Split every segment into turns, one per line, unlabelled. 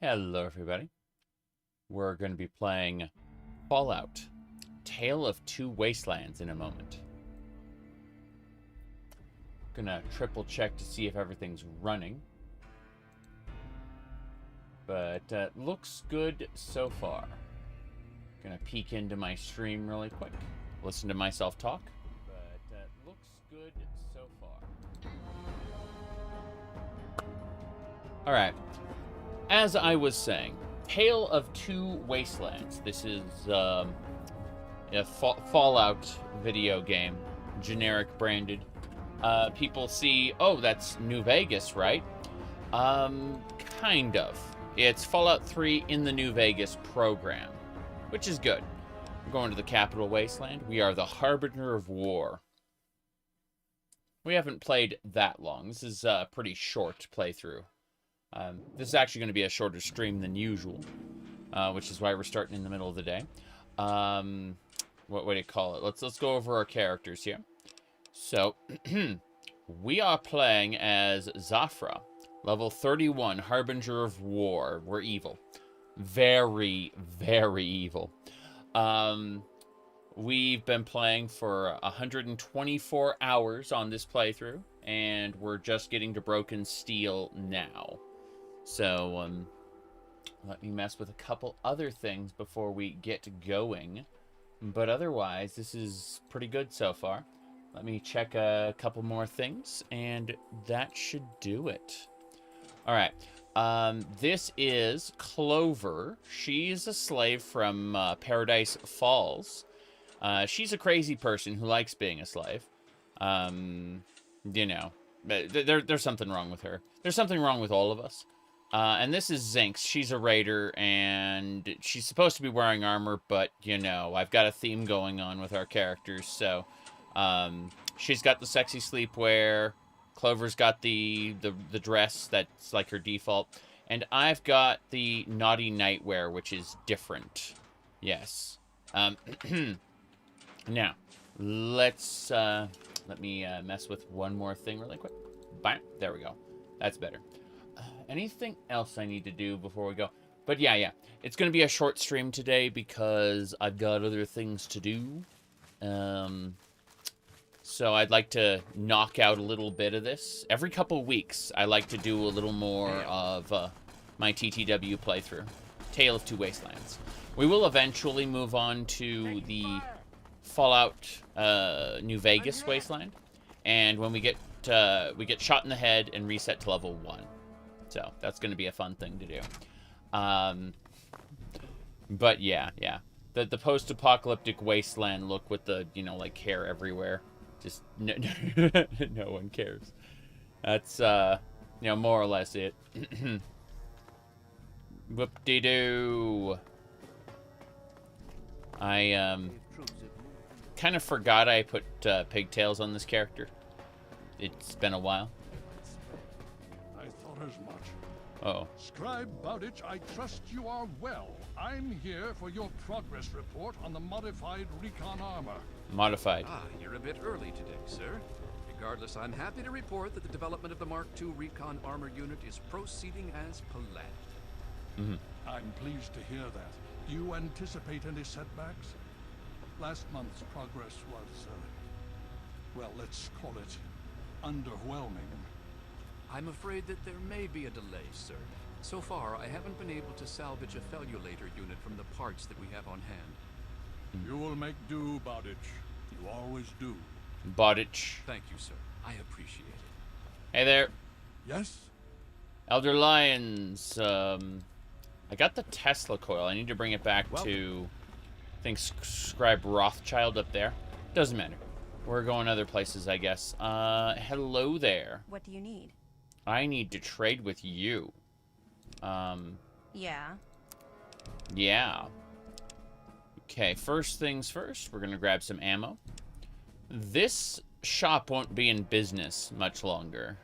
Hello, everybody. We're going to be playing Fallout, Tale of Two Wastelands in a moment. Gonna triple check to see if everything's running. But looks good so far. Gonna peek into my stream really quick. Listen to myself talk. But looks good so far. Alright. As I was saying, Tale of Two Wastelands. This is a Fallout video game, generic branded. People see, oh, that's New Vegas, right? Kind of. It's Fallout 3 in the New Vegas program, which is good. We're going to the capital wasteland. We are the Harbinger of War. We haven't played that long. This is a pretty short playthrough. This is actually going to be a shorter stream than usual, which is why we're starting in the middle of the day. What do you call it? Let's go over our characters here. So, we are playing as Zafra, level 31, Harbinger of War. We're evil. Very, very evil. We've been playing for 124 hours on this playthrough, and we're just getting to Broken Steel now. So, let me mess with a couple other things before we get going. But otherwise, this is pretty good so far. Let me check a couple more things, and that should do it. All right. This is Clover. She's a slave from Paradise Falls. She's a crazy person who likes being a slave. You know, there's something wrong with her. There's something wrong with all of us. And this is Zinx. She's a raider, and she's supposed to be wearing armor, but, you know, I've got a theme going on with our characters, so, she's got the sexy sleepwear, Clover's got the dress that's like her default, and I've got the naughty nightwear, which is different. Yes. Now, let's, let me, mess with one more thing really quick. Bam, there we go. That's better. Anything else I need to do before we go? But yeah. It's going to be a short stream today because I've got other things to do. So I'd like to knock out a little bit of this. Every couple weeks, I like to do a little more of my TTW playthrough. Tale of Two Wastelands. We will eventually move on to the Fallout New Vegas Wasteland. And when we get shot in the head and reset to level 1. So that's going to be a fun thing to do. But yeah. The post-apocalyptic wasteland look with the, you know, like hair everywhere. Just no one cares. That's, you know, more or less it. Whoop-de-doo. I, kind of forgot I put pigtails on this character. It's been a while.
As much.
Uh-oh.
Scribe Bowditch, I trust you are well. I'm here for your progress report on the modified recon armor.
Modified.
Ah, you're a bit early today, sir. Regardless, I'm happy to report that the development of the Mark II recon armor unit is proceeding as planned.
I'm pleased to hear that. Do you anticipate any setbacks? Last month's progress was, well, let's call it underwhelming.
I'm afraid that there may be a delay, sir. So far, I haven't been able to salvage a fellulator unit from the parts that we have on hand.
You will make do, Bowditch. You always do.
Bowditch.
Thank you, sir. I appreciate it.
Hey there.
Yes?
Elder Lions. I got the Tesla coil. I need to bring it back to, I think, Scribe Rothschild up there. Doesn't matter. We're going other places, I guess. Hello there.
What do you need?
I need to trade with you.
Yeah.
Yeah. Okay, first things first, we're gonna grab some ammo. This shop won't be in business much longer.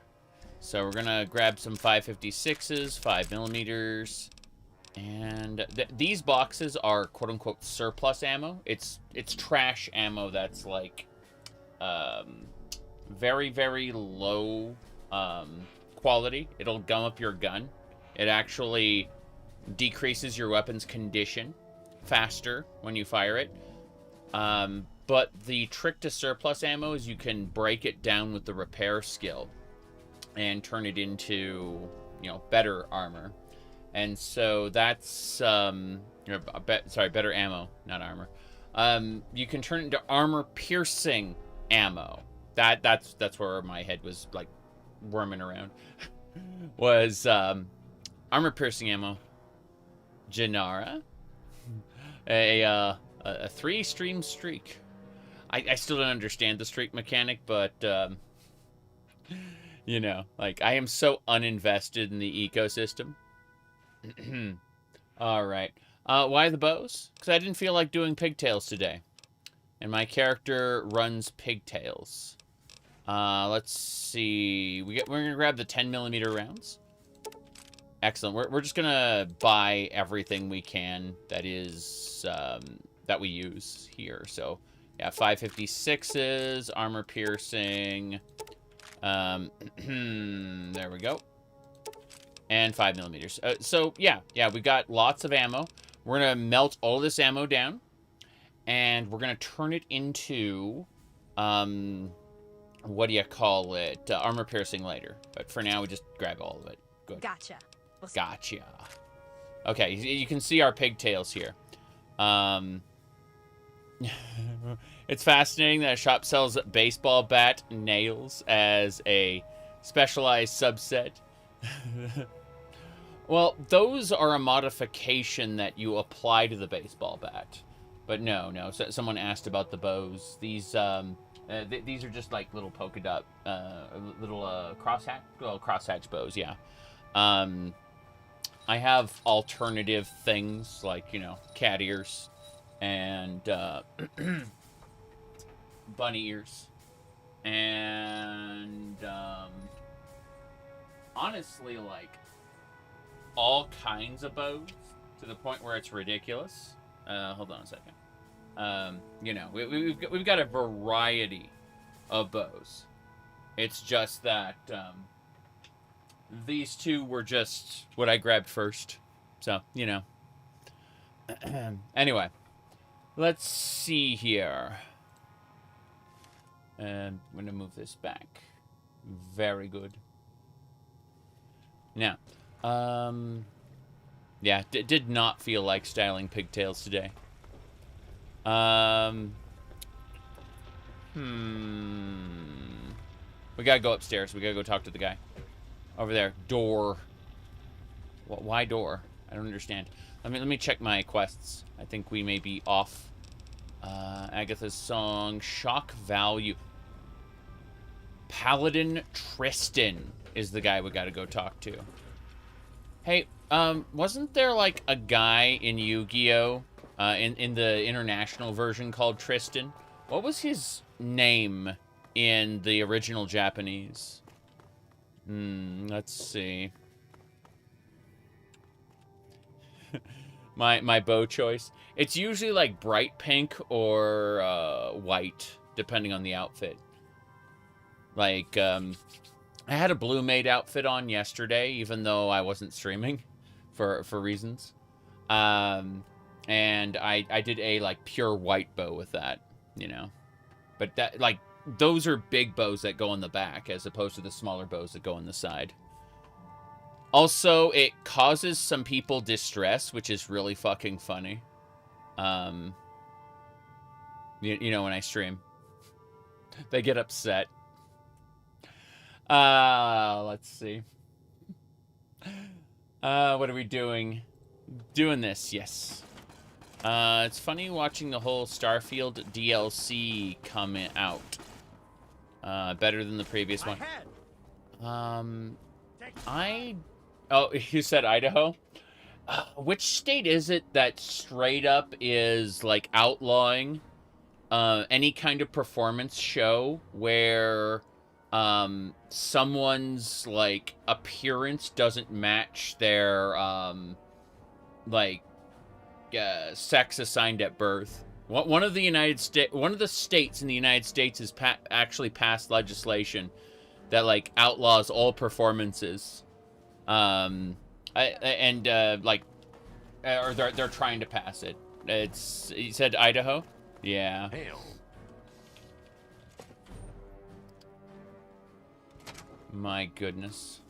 So we're gonna grab some 5.56s, 5mm, and these boxes are quote-unquote surplus ammo. It's trash ammo that's like very, very low quality. It'll gum up your gun. It actually decreases your weapon's condition faster when you fire it. But the trick to surplus ammo is you can break it down with the repair skill and turn it into, better armor. And so that's, better ammo, not armor. You can turn it into armor-piercing ammo. That's where my head was, like, worming around. Was, armor-piercing ammo. Janara. A 3-stream streak. I still don't understand the streak mechanic, but, like, I am so uninvested in the ecosystem. All right. Why the bows? Because I didn't feel like doing pigtails today. And my character runs pigtails. Let's see. We're going to grab the 10mm rounds. Excellent. We're just going to buy everything we can that is, that we use here. So, yeah, 5.56s, armor piercing. There we go. And 5mm. So, yeah, we got lots of ammo. We're going to melt all this ammo down. And we're going to turn it into, what do you call it? Armor piercing later. But for now, we just grab all of it. Good.
Gotcha.
Gotcha. Okay, you can see our pigtails here. It's fascinating that a shop sells baseball bat nails as a specialized subset. Well, those are a modification that you apply to the baseball bat. But no. So, someone asked about the bows. These are just like little polka dot, little crosshatch bows. Yeah. I have alternative things like cat ears and bunny ears, and honestly, like all kinds of bows to the point where it's ridiculous. Hold on a second. We've got a variety of bows. It's just that these two were just what I grabbed first. So, Anyway, let's see here. I'm going to move this back. Very good. Now, yeah, did not feel like styling pigtails today. We gotta go upstairs. We gotta go talk to the guy. Over there. Door. Why door? I don't understand. Let me check my quests. I think we may be off. Agatha's song. Shock value. Paladin Tristan is the guy we gotta go talk to. Hey, wasn't there like a guy in Yu-Gi-Oh! In the international version called Tristan? What was his name in the original Japanese? Let's see. my bow choice. It's usually like bright pink or white, depending on the outfit. Like, I had a Blue Maid outfit on yesterday, even though I wasn't streaming for reasons. And I did a like pure white bow with that, But that like those are big bows that go on the back as opposed to the smaller bows that go on the side. Also, it causes some people distress, which is really fucking funny. When I stream, they get upset. Let's see. What are we doing? Doing this, yes. It's funny watching the whole Starfield DLC come out. Better than the previous one. Oh, you said Idaho? Which state is it that straight up is, like, outlawing any kind of performance show where someone's, like, appearance doesn't match their, sex assigned at birth? One of the states in the United States has actually passed legislation that, like, outlaws all performances. or they're trying to pass it. It's, you said Idaho? Yeah.
Hail.
My goodness.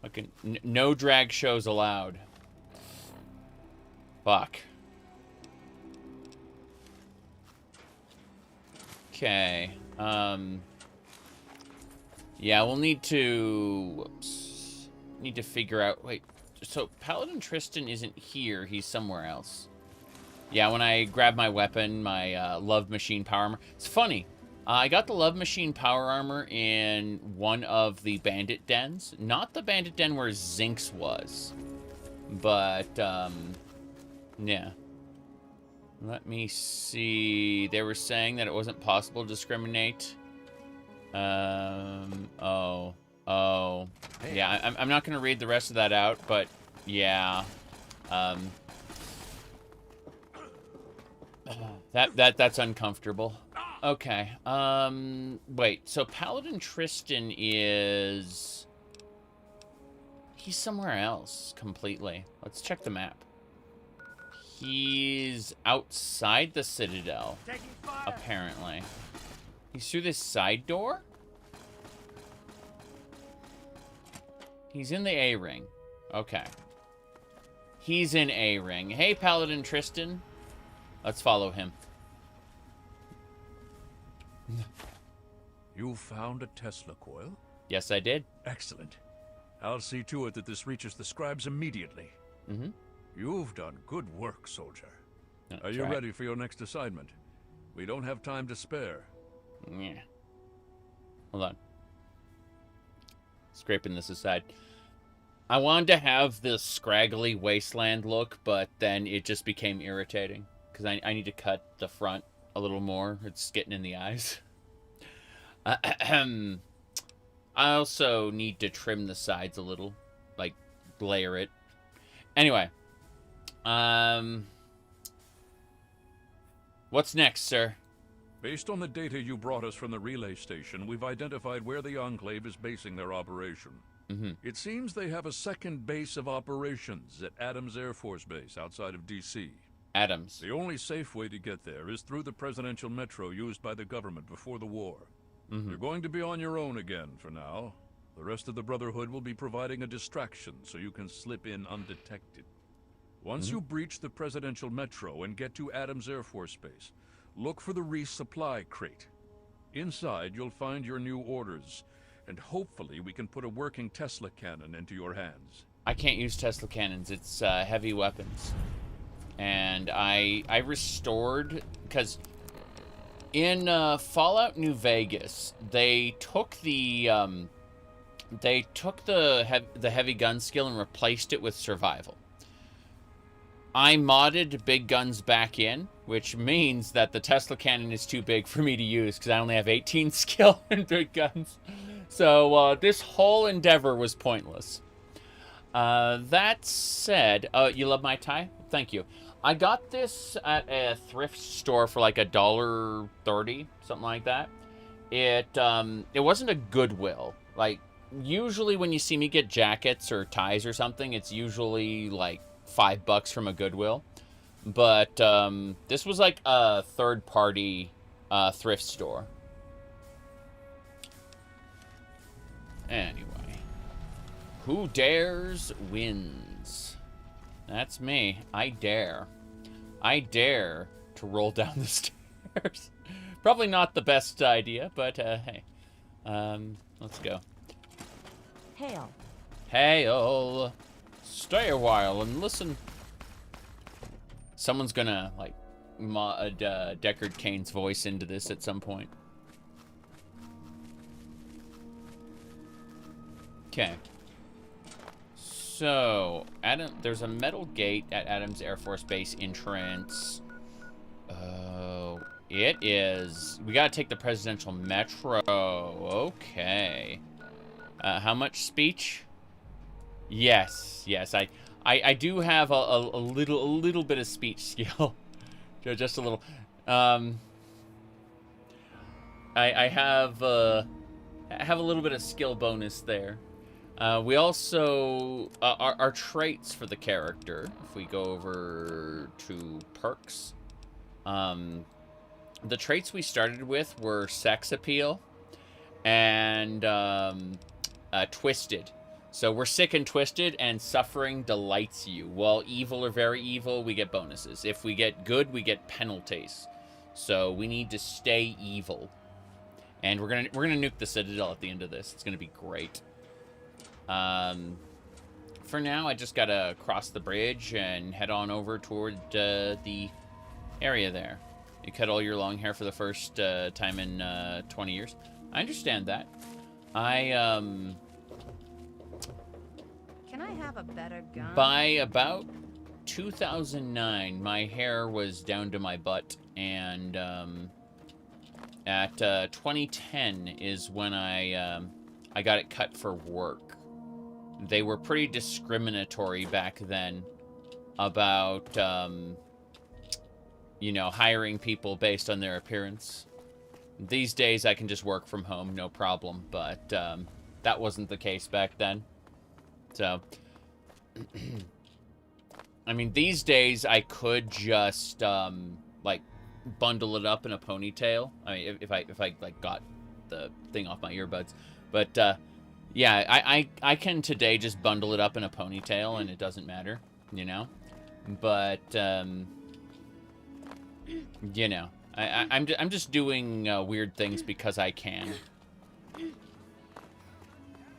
Fucking no drag shows allowed. Fuck. Okay. Yeah, we'll need to... Whoops. Need to figure out... Wait, so Paladin Tristan isn't here. He's somewhere else. Yeah, when I grab my weapon, my Love Machine Power Armor... It's funny. I got the Love Machine Power Armor in one of the bandit dens. Not the bandit den where Zinx was. But, yeah. Let me see. They were saying that it wasn't possible to discriminate. Oh. Yeah, I'm not going to read the rest of that out, but yeah. That's uncomfortable. Okay. Wait, so Paladin Tristan is... He's somewhere else completely. Let's check the map. He's outside the Citadel, apparently. He's through this side door? He's in the A-ring. Okay. He's in A-ring. Hey, Paladin Tristan. Let's follow him.
You found a Tesla coil?
Yes, I did.
Excellent. I'll see to it that this reaches the scribes immediately.
Mm-hmm.
You've done good work, soldier.
That's
Are you
right.
ready for your next assignment? We don't have time to spare.
Yeah. Hold on. Scraping this aside. I wanted to have this scraggly wasteland look, but then it just became irritating. Because I need to cut the front a little more. It's getting in the eyes. I also need to trim the sides a little. Like, layer it. Anyway. What's next, sir?
Based on the data you brought us from the relay station, we've identified where the Enclave is basing their operation.
Mm-hmm.
It seems they have a second base of operations at Adams Air Force Base outside of D.C.
Adams.
The only safe way to get there is through the presidential metro used by the government before the war.
Mm-hmm.
You're going to be on your own again for now. The rest of the Brotherhood will be providing a distraction so you can slip in undetected. Once you breach the presidential metro and get to Adams Air Force Base, look for the resupply crate. Inside, you'll find your new orders, and hopefully we can put a working Tesla cannon into your hands.
I can't use Tesla cannons. It's heavy weapons. And I restored, because in Fallout New Vegas, they took the heavy gun skill and replaced it with survival. I modded big guns back in, which means that the Tesla cannon is too big for me to use because I only have 18 skill in big guns. So this whole endeavor was pointless. That said, you love my tie? Thank you. I got this at a thrift store for like $1.30, something like that. It wasn't a Goodwill. Like, usually when you see me get jackets or ties or something, it's usually like $5 from a Goodwill. But this was like a third-party thrift store. Anyway. Who dares wins. That's me. I dare. I dare to roll down the stairs. Probably not the best idea, but hey. Let's go.
Hail.
Hail. Stay a while and listen. Someone's gonna, like, mod Deckard Cain's voice into this at some point. Okay. So, there's a metal gate at Adams Air Force Base entrance. Oh, it is. We gotta take the presidential metro. Okay. How much speech? Yes. I do have a little bit of speech skill. Just a little. I have a little bit of skill bonus there. We also our traits for the character. If we go over to perks, the traits we started with were sex appeal and twisted. So we're sick and twisted, and suffering delights you. While evil or very evil, we get bonuses. If we get good, we get penalties. So we need to stay evil, and we're gonna nuke the Citadel at the end of this. It's gonna be great. For now, I just gotta cross the bridge and head on over toward the area there. You cut all your long hair for the first time in 20 years. I understand that.
Can I have a better gun?
By about 2009, my hair was down to my butt, and at 2010 is when I got it cut for work. They were pretty discriminatory back then about, you know, hiring people based on their appearance. These days, I can just work from home, no problem, but that wasn't the case back then. So, I mean, these days, I could just, like, bundle it up in a ponytail. I mean, if I like, got the thing off my earbuds. But, yeah, I can today just bundle it up in a ponytail, and it doesn't matter, you know? But, you know, I'm just doing weird things because I can.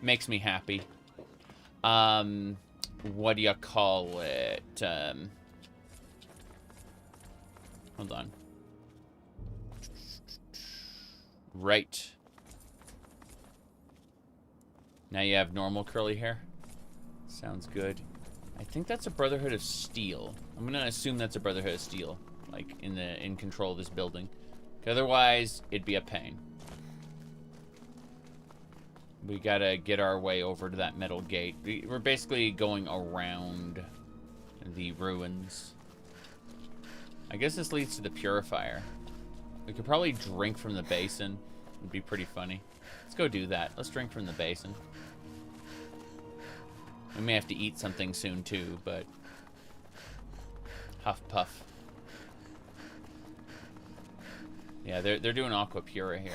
Makes me happy. What do you call it? Hold on. Right. Now you have normal curly hair. Sounds good. I think that's a Brotherhood of Steel. I'm gonna assume that's a Brotherhood of Steel, like in control of this building. Otherwise, it'd be a pain. We gotta get our way over to that metal gate. We're basically going around the ruins. I guess this leads to the purifier. We could probably drink from the basin. It'd be pretty funny. Let's go do that. Let's drink from the basin. We may have to eat something soon too, but huff puff. Yeah, they're doing aqua pura here.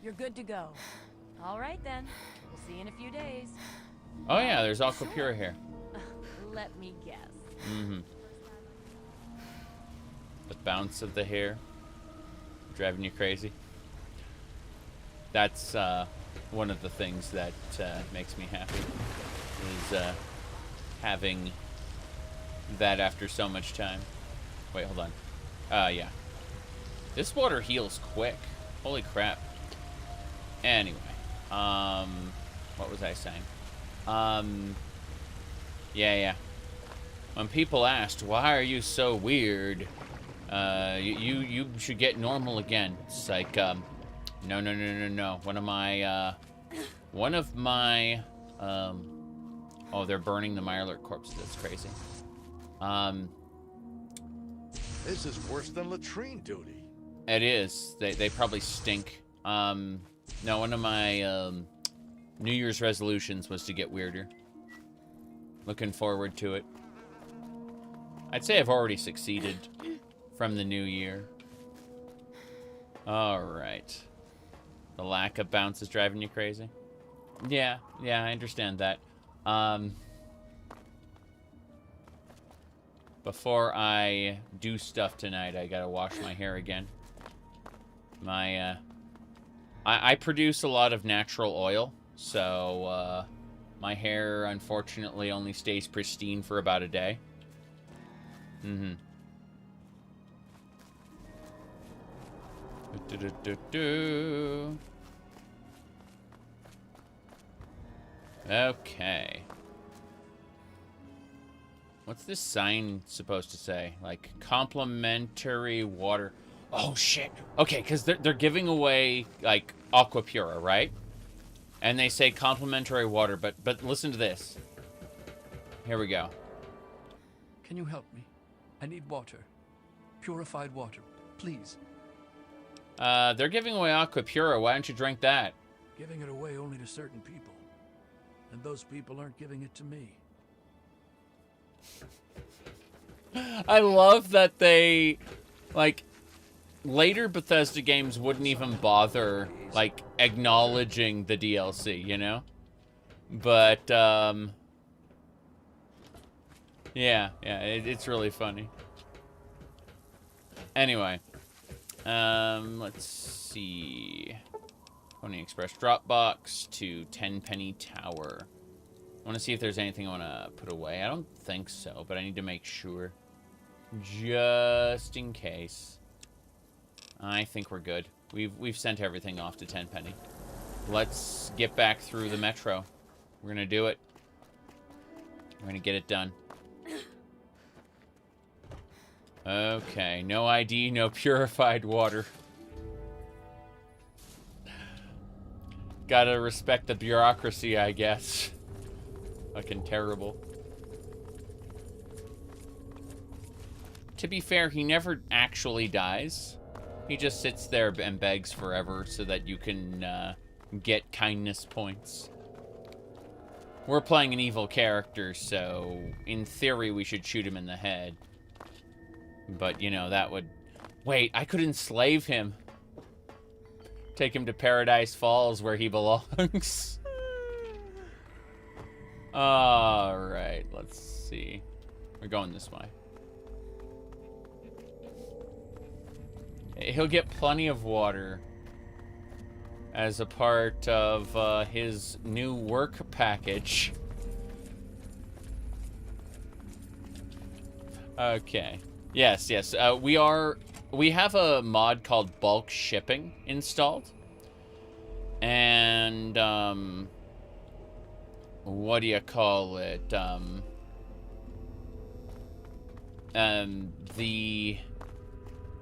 You're good to go. All right then. We'll see you in a few days.
Oh yeah, there's aqua pura here.
Let me guess.
Mm-hmm. The bounce of the hair driving you crazy. That's one of the things that makes me happy, is having that after so much time. Wait, hold on. Yeah. This water heals quick. Holy crap. Anyway, what was I saying? Yeah. When people asked, why are you so weird? You should get normal again. It's like, no. One of my, oh, they're burning the Mirelurk corpse. That's crazy.
This is worse than latrine duty.
It is. They probably stink. No, one of my, New Year's resolutions was to get weirder. Looking forward to it. I'd say I've already succeeded from the new year. Alright. The lack of bounce is driving you crazy? Yeah, I understand that. Before I do stuff tonight, I gotta wash my hair again. I produce a lot of natural oil, so, my hair, unfortunately, only stays pristine for about a day. Mm-hmm. Okay. What's this sign supposed to say? Like, complimentary water. Oh, shit. Okay, because they're giving away, like, aqua pura, right? And they say complimentary water, but listen to this. Here we go.
Can you help me? I need water. Purified water, please.
They're giving away aqua pura. Why don't you drink that?
Giving it away only to certain people. and those people aren't giving it to me.
I love that they, like, later Bethesda games wouldn't even bother, like, acknowledging the DLC, you know? But, yeah, it's really funny. Anyway, let's see. Pony Express Dropbox to 10 Penny Tower. I want to see if there's anything I want to put away. I don't think so, but I need to make sure. Just in case. I think we're good. We've sent everything off to 10 Penny. Let's get back through the metro. We're gonna do it. We're gonna get it done. Okay, no ID, no purified water. Gotta respect the bureaucracy, I guess. Fucking terrible. To be fair, he never actually dies. He just sits there and begs forever so that you can get kindness points. We're playing an evil character, so in theory we should shoot him in the head. But, you know, that would... Wait, I could enslave him. Take him to Paradise Falls where he belongs. Alright, let's see. We're going this way. He'll get plenty of water as a part of his new work package. Okay. Yes. We have a mod called bulk shipping installed. And, what do you call it? The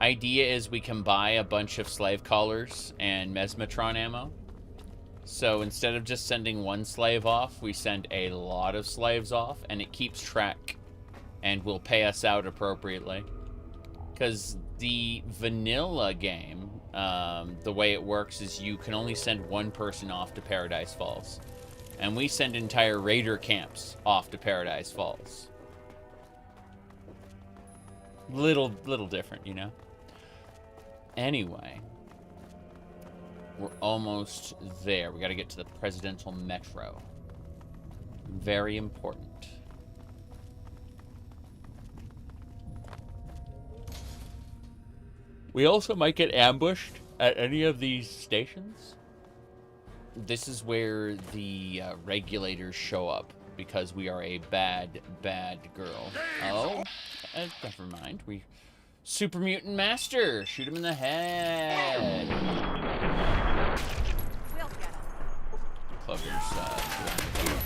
idea is we can buy a bunch of slave collars and mesmetron ammo. So instead of just sending one slave off, we send a lot of slaves off, and it keeps track and will pay us out appropriately. Because the vanilla game, the way it works is you can only send one person off to Paradise Falls. And we send entire raider camps off to Paradise Falls. Little different, you know? Anyway, we're almost there. We gotta get to the presidential metro. Very important. We also might get ambushed at any of these stations. This is where the regulators show up because we are a bad girl. Oh, never mind. Super Mutant Master! Shoot him in the head!
We'll get him.
Clover's,
I'm hit!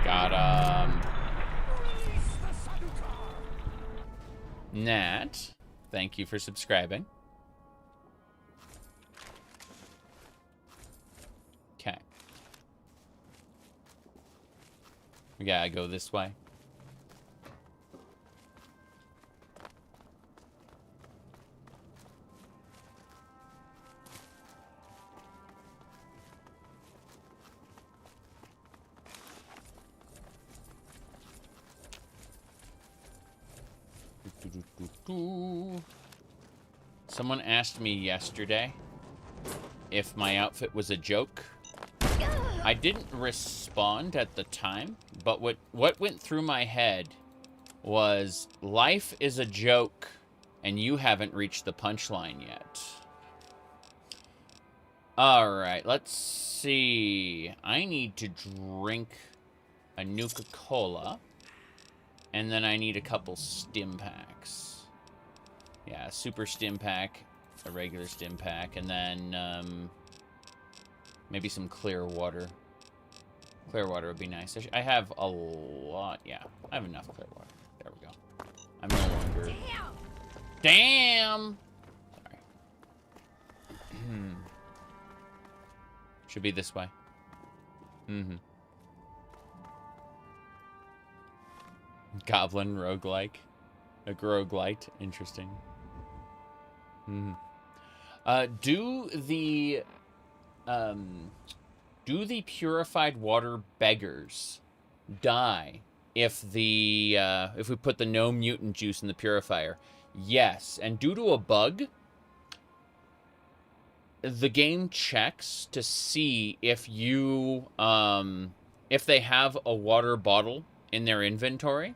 got him. Nat, thank you for subscribing. Okay. We gotta go this way. Someone asked me yesterday if my outfit was a joke. I didn't respond at the time, but what went through my head was, life is a joke and you haven't reached the punchline yet. Alright, let's see. I need to drink a Nuka-Cola. And then I need a couple stim packs. Yeah, a super stim pack, a regular stim pack, and then maybe some clear water. Clear water would be nice. I have a lot. Yeah, I have enough clear water. There we go. I'm no longer... Damn! Sorry. Should be this way. Goblin roguelike. A roguelite. Interesting. Do the do the purified water beggars die if we put the no mutant juice in the purifier? Yes, and due to a bug, the game checks to see if you if they have a water bottle in their inventory,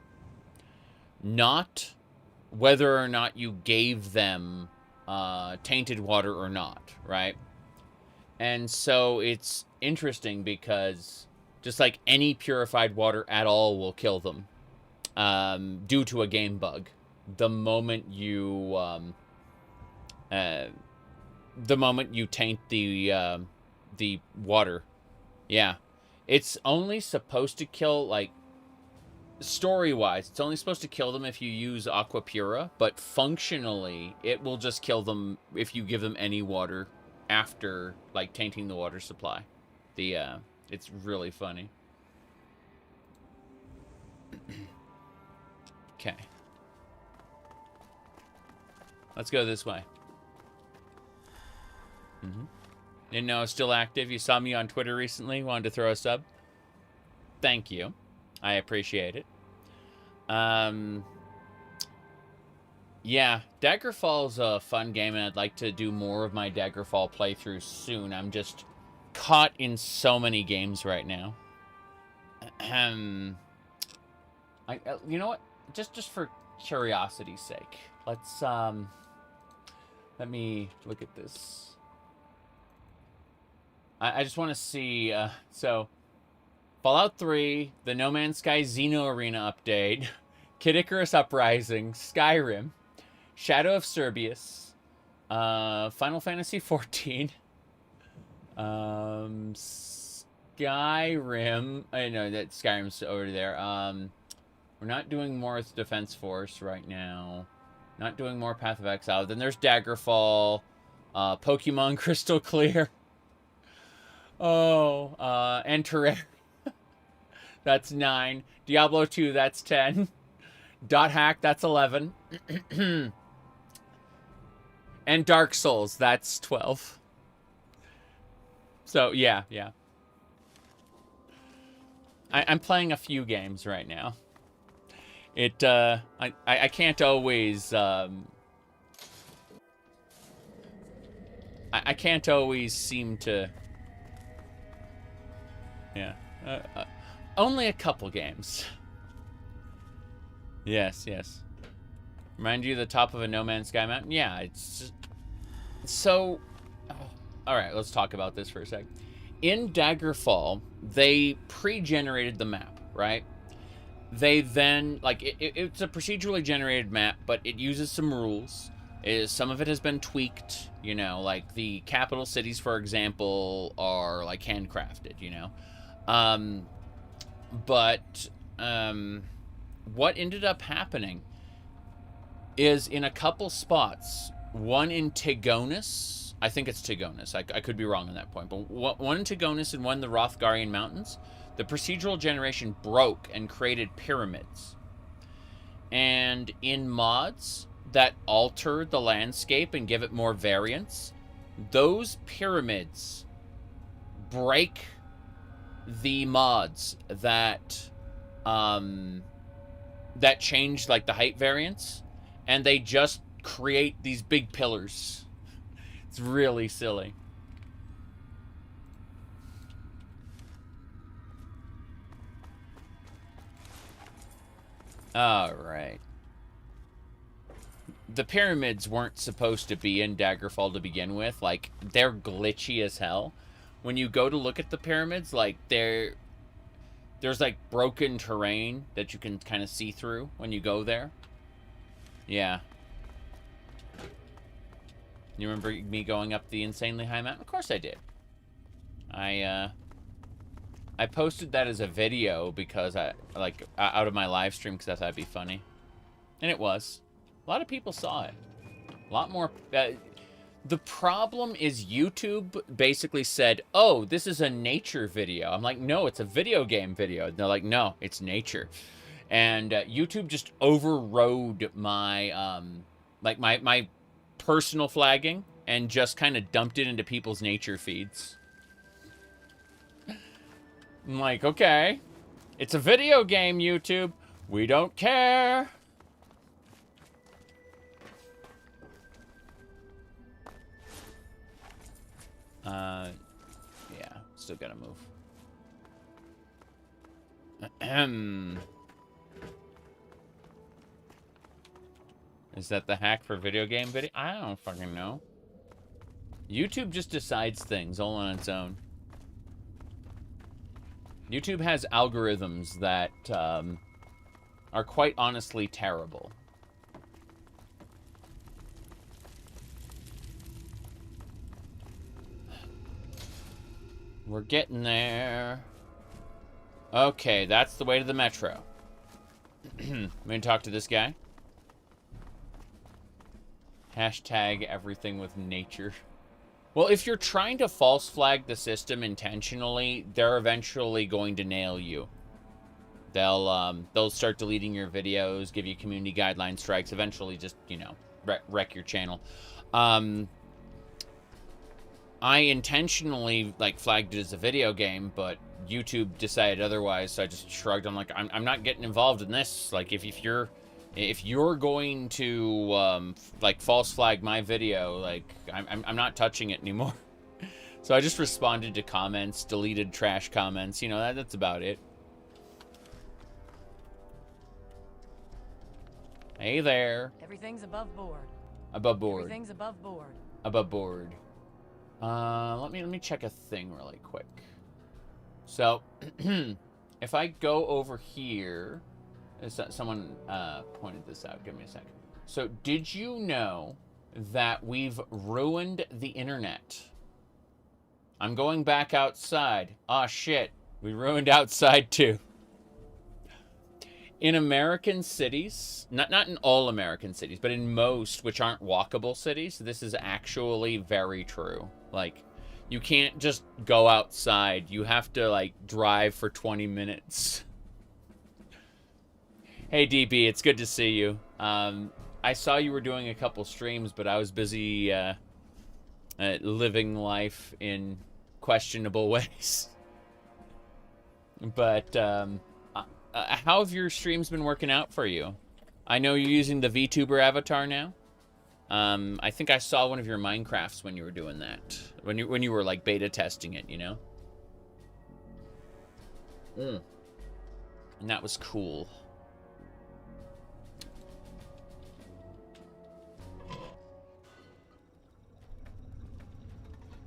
not whether or not you gave them tainted water or not, right? And so it's interesting because just like any purified water at all will kill them due to a game bug. The moment you taint the water, yeah, it's only supposed to kill, like, story-wise, it's only supposed to kill them if you use Aqua Pura, but functionally, it will just kill them if you give them any water after, like, tainting the water supply. It's really funny. Okay. Let's go this way. Didn't know I was still active. You saw me on Twitter recently. Wanted to throw a sub. Thank you. I appreciate it. Yeah, Daggerfall's a fun game, and I'd like to do more of my Daggerfall playthroughs soon. I'm just caught in so many games right now. You know what? Just for curiosity's sake, let's let me look at this. I just want to see. So, Fallout 3, the No Man's Sky Xeno Arena update, Kid Icarus Uprising, Skyrim, Shadow of Cerberus, Final Fantasy 14, Skyrim. I know that Skyrim's over there. We're not doing more with Defense Force right now. Not doing more Path of Exile. Then there's Daggerfall, Pokemon Crystal Clear. Oh, and Terraria. That's 9. Diablo 2, that's 10. Dot Hack, that's 11. And Dark Souls, that's 12. So, yeah. I'm playing a few games right now. I can't always, I can't always seem to... Yeah. Only a couple games. Yes. Remind you of the top of a No Man's Sky mountain? Yeah, it's just... So... Alright, let's talk about this for a sec. In Daggerfall, they pre-generated the map, right? They then... Like, it's a procedurally generated map, but it uses some rules. Some of it has been tweaked, you know, like the capital cities, for example, are, like, handcrafted, you know? What ended up happening is in a couple spots, one in Tigonus, I think it's Tigonus, I could be wrong on that point, but one in Tigonus and one in the Rothgarian Mountains, the procedural generation broke and created pyramids. And in mods that alter the landscape and give it more variance, those pyramids break the mods that that change, like, the height variance, and they just create these big pillars. It's really silly. All right. The pyramids weren't supposed to be in Daggerfall to begin with. Like, they're glitchy as hell. When you go to look at the pyramids, like, there's like broken terrain that you can kind of see through when you go there. Yeah. You remember me going up the insanely high mountain? Of course I did. I posted that as a video because out of my live stream, because I thought it'd be funny. And it was. A lot of people saw it. A lot more... the problem is YouTube basically said, oh, this is a nature video. I'm like, no, it's a video game video. And they're like, no, it's nature. And YouTube just overrode my, my personal flagging and just kind of dumped it into people's nature feeds. I'm like, okay. It's a video game, YouTube. We don't care. Yeah, still gotta move. Ahem. Is that the hack for video game video? I don't fucking know. YouTube just decides things all on its own. YouTube has algorithms that are quite honestly terrible. We're getting there. Okay, that's the way to the metro. I'm gonna talk to this guy. Hashtag everything with nature. Well, if you're trying to false flag the system intentionally, they're eventually going to nail you. They'll start deleting your videos, give you community guideline strikes, eventually just, you know, wreck your channel. I intentionally, like, flagged it as a video game, but YouTube decided otherwise, so I just shrugged. I'm like, I'm not getting involved in this. Like, if you're going to, like, false flag my video, like, I'm not touching it anymore. So I just responded to comments, deleted trash comments. You know, that's about it. Hey there.
Everything's above board.
Above board.
Everything's above board.
Above board. Let me check a thing really quick. So, if I go over here, someone pointed this out. Give me a second. So, did you know that we've ruined the internet? I'm going back outside. Ah, shit. We ruined outside too. In American cities, not in all American cities, but in most which aren't walkable cities, this is actually very true. Like, you can't just go outside. You have to, like, drive for 20 minutes. Hey, DB, it's good to see you. I saw you were doing a couple streams, but I was busy living life in questionable ways. But, how have your streams been working out for you? I know you're using the VTuber avatar now. I think I saw one of your Minecrafts when you were doing that. When you were, like, beta testing it, you know? And that was cool.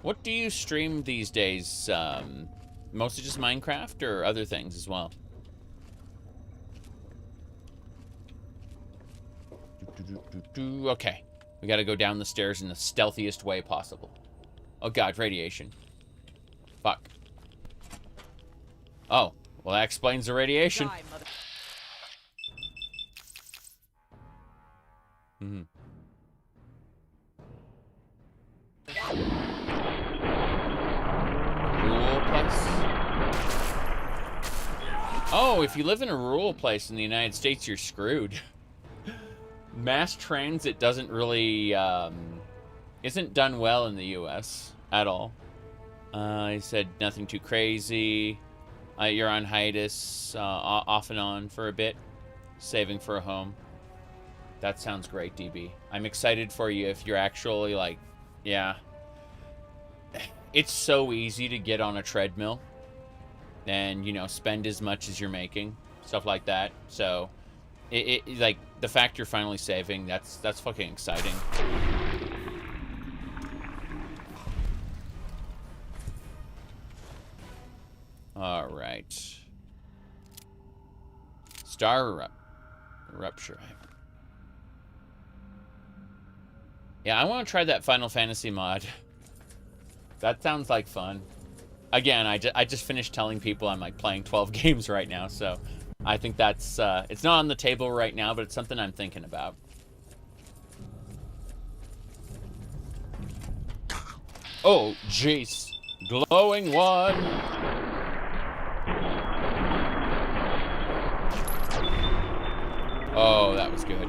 What do you stream these days? Mostly just Minecraft or other things as well? Okay. We gotta go down the stairs in the stealthiest way possible. Oh god, radiation. Fuck. Oh, well that explains the radiation. Rural place? Oh, if you live in a rural place in the United States, you're screwed. Mass transit doesn't really, isn't done well in the U.S. at all. He said nothing too crazy. You're on hiatus, off and on for a bit, saving for a home. That sounds great, DB. I'm excited for you if you're actually, like, yeah. It's so easy to get on a treadmill and, you know, spend as much as you're making, stuff like that. So, it like, the fact you're finally saving, that's fucking exciting. All right. Star Rupture. Yeah, I want to try that Final Fantasy mod. That sounds like fun. Again, I just finished telling people I'm, like, playing 12 games right now, so I think that's, it's not on the table right now, but it's something I'm thinking about. Oh, jeez. Glowing one. Oh, that was good.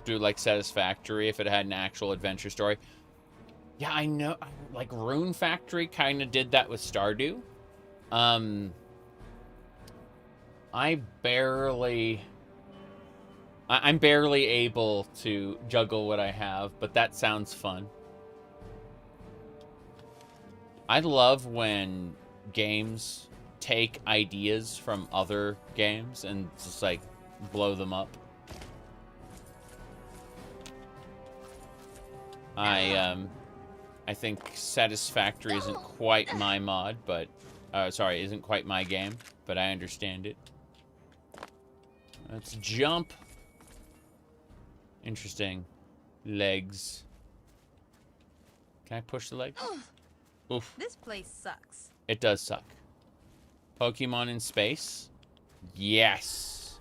Like Satisfactory if it had an actual adventure story. Yeah, I know. Like Rune Factory kind of did that with Stardew. I'm barely able to juggle what I have, but that sounds fun. I love when games take ideas from other games and just like blow them up. I think Satisfactory isn't quite my mod, but sorry, isn't quite my game, but I understand it. Let's jump. Interesting. Legs. Can I push the legs? Oof.
This place sucks.
It does suck. Pokemon in space? Yes.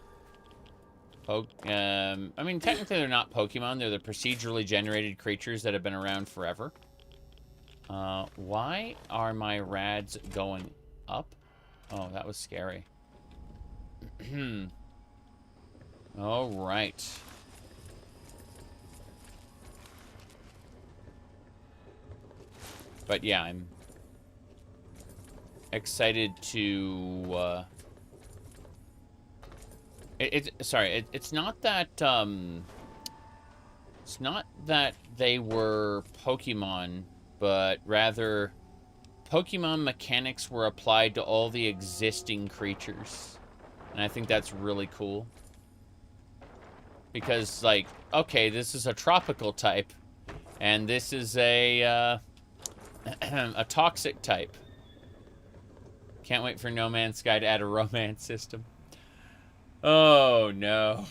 I mean, technically they're not Pokemon. They're the procedurally generated creatures that have been around forever. Why are my rads going up? Oh, that was scary. All right. But yeah, I'm excited to, it's not that, it's not that they were Pokemon, but rather Pokemon mechanics were applied to all the existing creatures. And I think that's really cool. Because, like, okay, this is a tropical type, and this is a toxic type. Can't wait for No Man's Sky to add a romance system. Oh, no.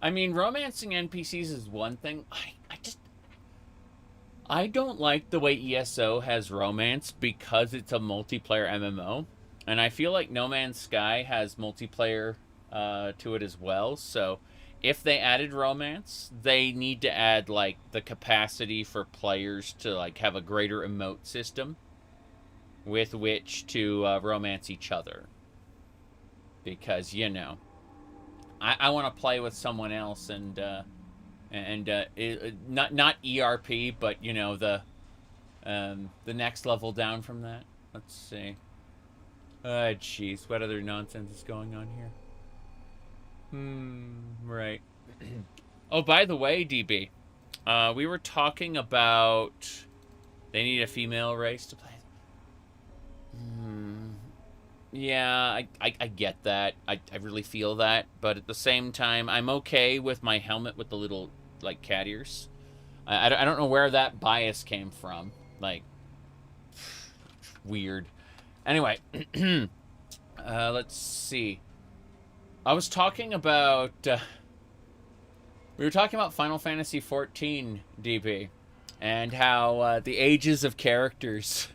I mean, romancing NPCs is one thing. I don't like the way ESO has romance because it's a multiplayer MMO. And I feel like No Man's Sky has multiplayer to it as well. So if they added romance, they need to add, like, the capacity for players to, like, have a greater emote system with which to romance each other. Because, you know, I want to play with someone else and not ERP, but, you know, the next level down from that. Let's see. Jeez, what other nonsense is going on here? Right. Oh, by the way, DB, we were talking about they need a female race to play. Yeah, I get that. I really feel that. But at the same time, I'm okay with my helmet with the little, like, cat ears. I don't know where that bias came from. Like, weird. Anyway, let's see. I was talking about... we were talking about Final Fantasy XIV, DB. And how the ages of characters...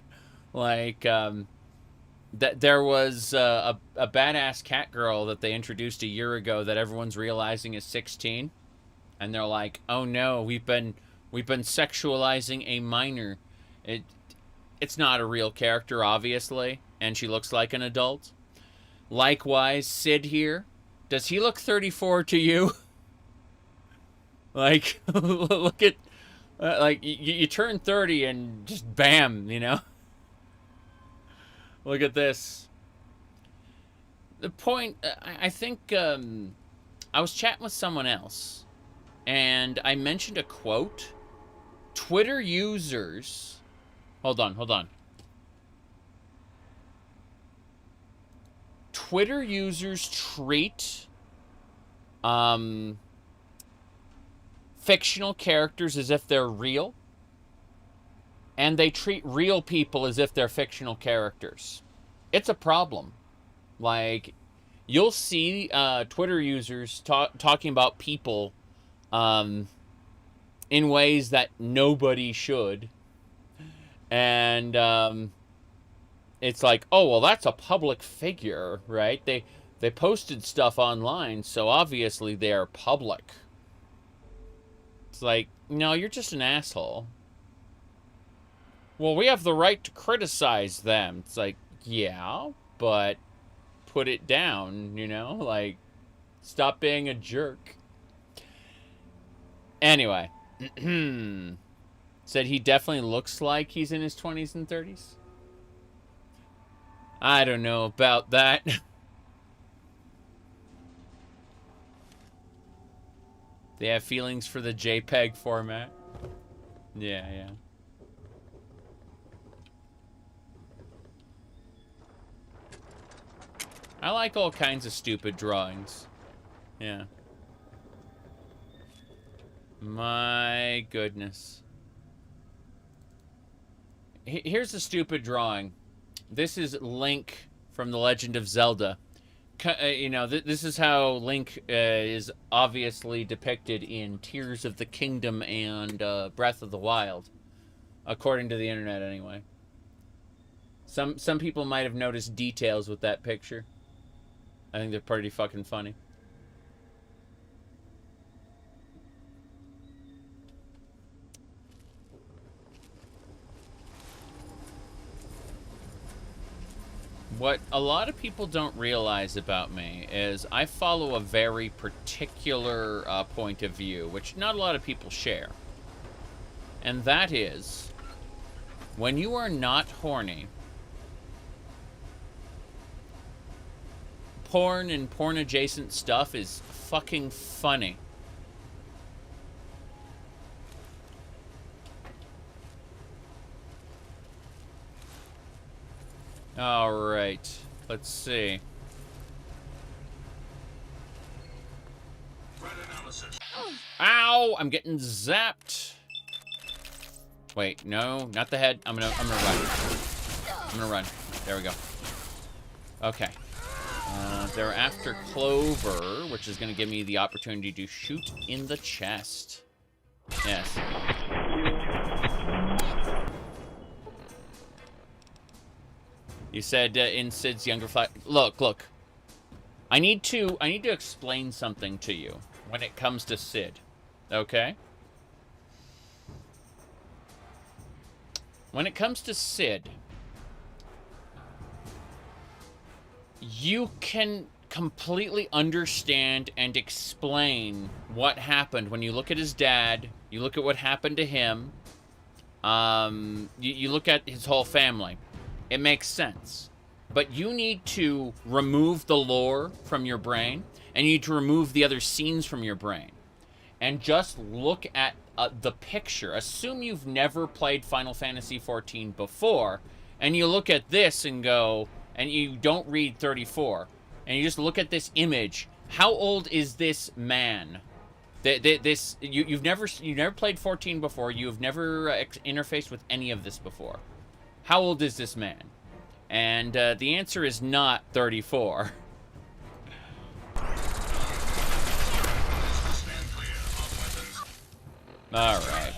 Like, that there was a badass cat girl that they introduced a year ago that everyone's realizing is 16. And they're like, oh no, we've been sexualizing a minor. It's not a real character, obviously. And she looks like an adult. Likewise, Sid here. Does he look 34 to you? Like, look at... like, you turn 30 and just bam, you know? Look at this. The point... I think... I was chatting with someone else. And I mentioned a quote. Twitter users... Hold on. Twitter users treat fictional characters as if they're real, and they treat real people as if they're fictional characters. It's a problem. Like, you'll see Twitter users talking about people in ways that nobody should, and it's like, oh, well, that's a public figure, right? They posted stuff online, so obviously they are public. It's like, no, you're just an asshole. Well, we have the right to criticize them. It's like, yeah, but put it down, you know? Like, stop being a jerk. Anyway. Said he definitely looks like he's in his 20s and 30s. I don't know about that. They have feelings for the JPEG format. Yeah, yeah. I like all kinds of stupid drawings. Yeah. My goodness. Here's a stupid drawing. This is Link from The Legend of Zelda. You know, this is how Link is obviously depicted in Tears of the Kingdom and Breath of the Wild. According to the internet, anyway. Some people might have noticed details with that picture. I think they're pretty fucking funny. What a lot of people don't realize about me is I follow a very particular point of view, which not a lot of people share. And that is, when you are not horny, porn and porn-adjacent stuff is fucking funny. Alright, let's see. Ow! I'm getting zapped. Wait, no, not the head. I'm gonna run. I'm gonna run. There we go. Okay. They're after Clover, which is gonna give me the opportunity to shoot in the chest. Yes. You said in Sid's younger flag. Look. I need to explain something to you when it comes to Sid. Okay? When it comes to Sid, you can completely understand and explain what happened when you look at his dad, you look at what happened to him, you look at his whole family. It makes sense. But you need to remove the lore from your brain, and you need to remove the other scenes from your brain. And just look at the picture. Assume you've never played Final Fantasy XIV before, and you look at this and go, and you don't read 34, and you just look at this image. How old is this man? You've never played 14 before. You've never interfaced with any of this before. How old is this man? And the answer is not 34. Alright.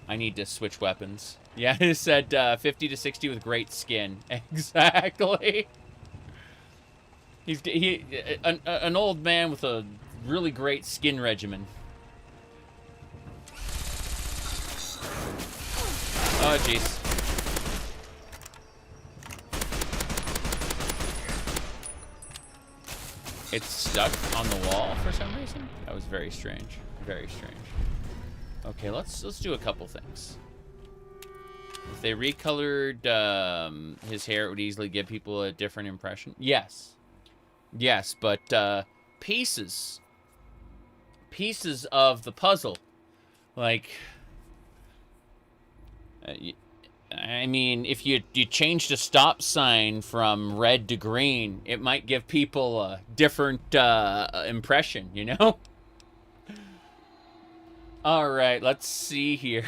I need to switch weapons. Yeah, it said 50 to 60 with great skin. Exactly. He's an old man with a really great skin regimen. Oh, jeez. It's stuck on the wall for some reason. That was very strange. Very strange. Okay, let's do a couple things. If they recolored his hair, it would easily give people a different impression. Yes. Yes, but pieces of the puzzle. Like, I mean, if you changed a stop sign from red to green, it might give people a different impression, you know? All right, let's see here.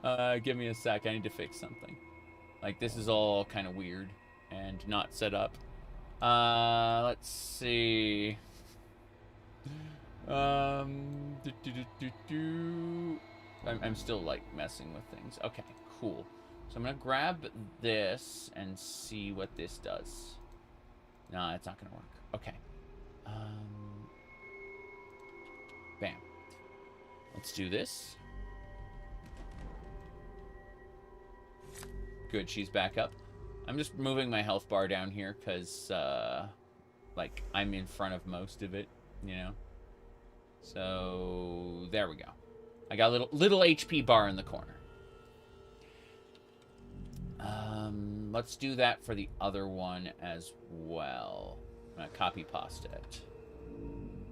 Give me a sec. I need to fix something. Like, this is all kind of weird and not set up. Let's see. I'm still, like, messing with things. Okay, cool. So I'm going to grab this and see what this does. No, it's not going to work. Okay. Bam. Let's do this. Good, she's back up. I'm just moving my health bar down here because, like, I'm in front of most of it, you know? So there we go. I got a little HP bar in the corner. Let's do that for the other one as well. I'm gonna copy pasta it.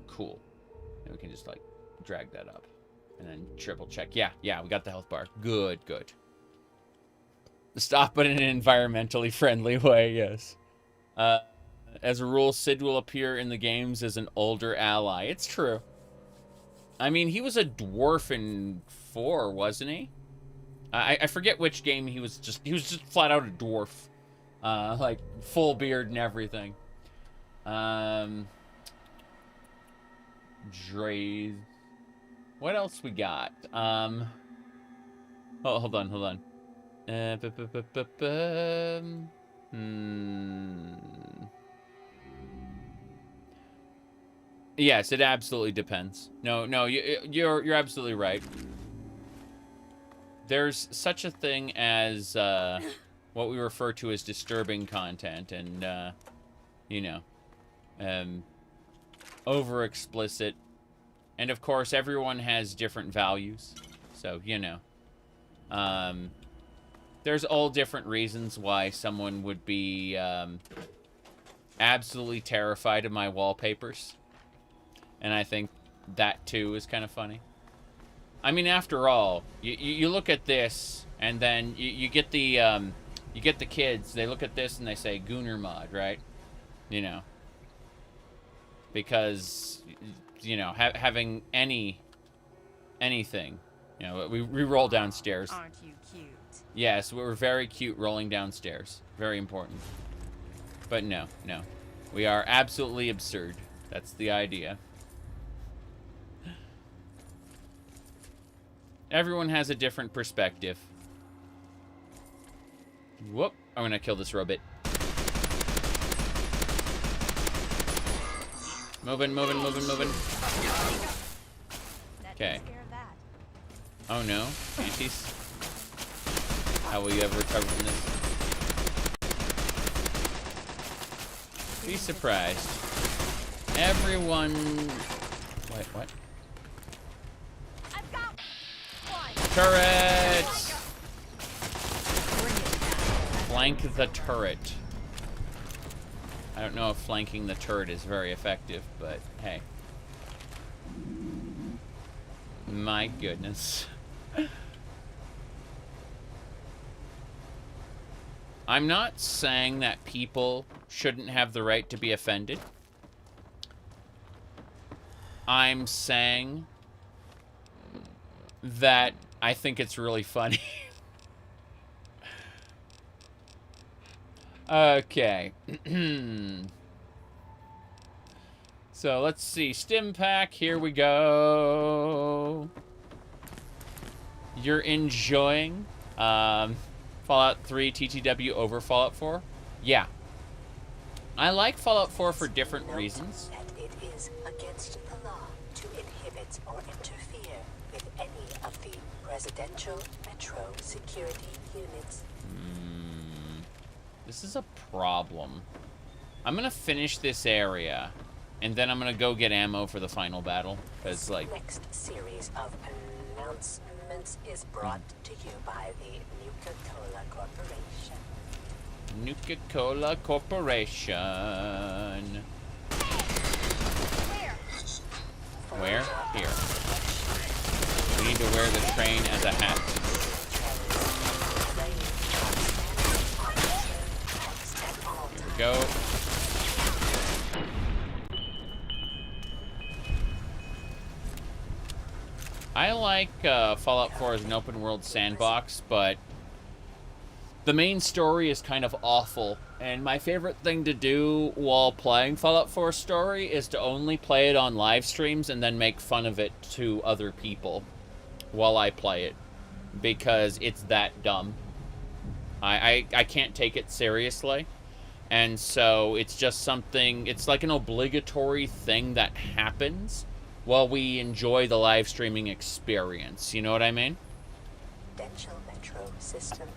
Cool. And we can just like drag that up. And then triple check. Yeah, we got the health bar. Good. Stop but in an environmentally friendly way, yes. As a rule, Sid will appear in the games as an older ally. It's true. I mean, he was a dwarf in 4, wasn't he? I forget which game he was just flat out a dwarf. Like, full beard and everything. Drays. What else we got? Oh, hold on. Yes, it absolutely depends. No, you're absolutely right. There's such a thing as what we refer to as disturbing content, and you know, over explicit, and of course everyone has different values, so you know, there's all different reasons why someone would be absolutely terrified of my wallpapers. And I think that, too, is kind of funny. I mean, after all, you look at this, and then you get the kids. They look at this, and they say, Gooner mod, right? You know. Because, you know, having anything. You know, we roll downstairs.
Aren't you cute?
Yes, we're very cute rolling downstairs. Very important. But no. We are absolutely absurd. That's the idea. Everyone has a different perspective. Whoop. I'm gonna kill this robot. Moving. Okay. Oh no. Antis. How will you ever recover from this? Be surprised. Everyone... Wait, what? Turrets! Flank the turret. I don't know if flanking the turret is very effective, but hey. My goodness. I'm not saying that people shouldn't have the right to be offended. I'm saying that I think it's really funny. Okay. So let's see. Stim pack. Here we go. You're enjoying Fallout 3 TTW over Fallout 4? Yeah. I like Fallout 4 for different reasons.
That it is against the law to inhibit or interfere with any of the residential metro security units.
This is a problem. I'm gonna finish this area, and then I'm gonna go get ammo for the final battle. Because, like...
Next series of announcements is brought to you by the Nuka-Cola Corporation.
Nuka-Cola Corporation. Where? Here. We need to wear the train as a hat. Here we go. I like Fallout 4 as an open world sandbox, but the main story is kind of awful. And my favorite thing to do while playing Fallout 4 story is to only play it on live streams and then make fun of it to other people while I play it. Because it's that dumb. I can't take it seriously. And so it's just something, it's like an obligatory thing that happens while we enjoy the live streaming experience. You know what I mean?
Metro system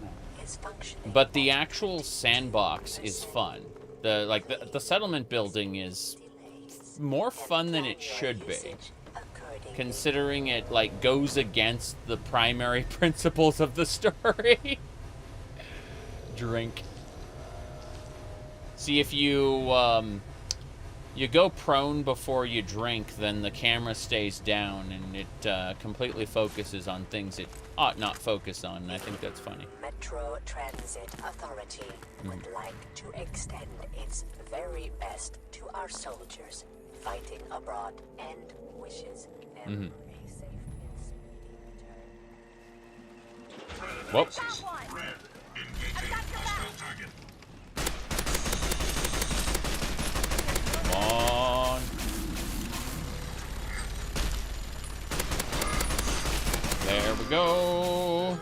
is functioning.
But the actual sandbox is fun. The settlement building is more fun than it should be. considering it, like, goes against the primary principles of the story. Drink. See, if you, you go prone before you drink, then the camera stays down, and it completely focuses on things it ought not focus on, and I think that's funny.
Metro Transit Authority would like to extend its very best to our soldiers fighting abroad and wishes them a safe and speedy return.
Whoop. Come on. There we go.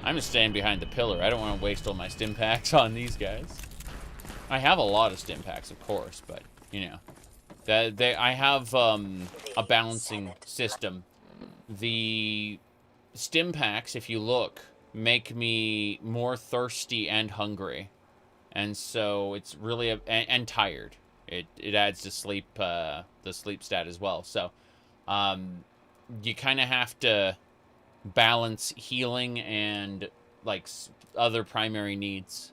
I'm just staying behind the pillar. I don't want to waste all my stim packs on these guys. I have a lot of stim packs, of course, but, you know. I have a balancing system. The stim packs, if you look, make me more thirsty and hungry. And so it's really and tired. It adds to sleep the sleep stat as well. So you kind of have to balance healing and like other primary needs.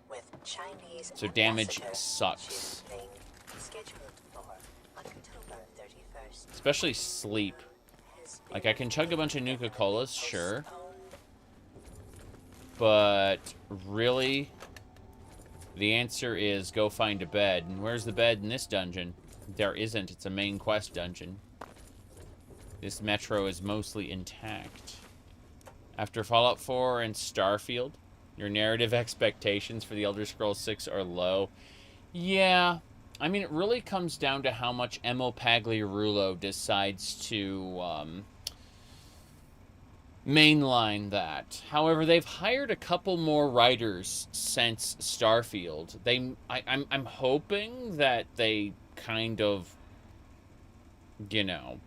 With Chinese
So damage sucks.
Scheduled for October 31st.
Especially sleep. Like I can chug a bunch of Nuka-Colas, sure. But really, the answer is go find a bed. And where's the bed in this dungeon? There isn't. It's a main quest dungeon. This metro is mostly intact. After Fallout 4 and Starfield, your narrative expectations for the Elder Scrolls 6 are low. Yeah. I mean, it really comes down to how much Emmo Pagliarulo decides to mainline that. However, they've hired a couple more writers since Starfield. I'm hoping that they kind of, you know,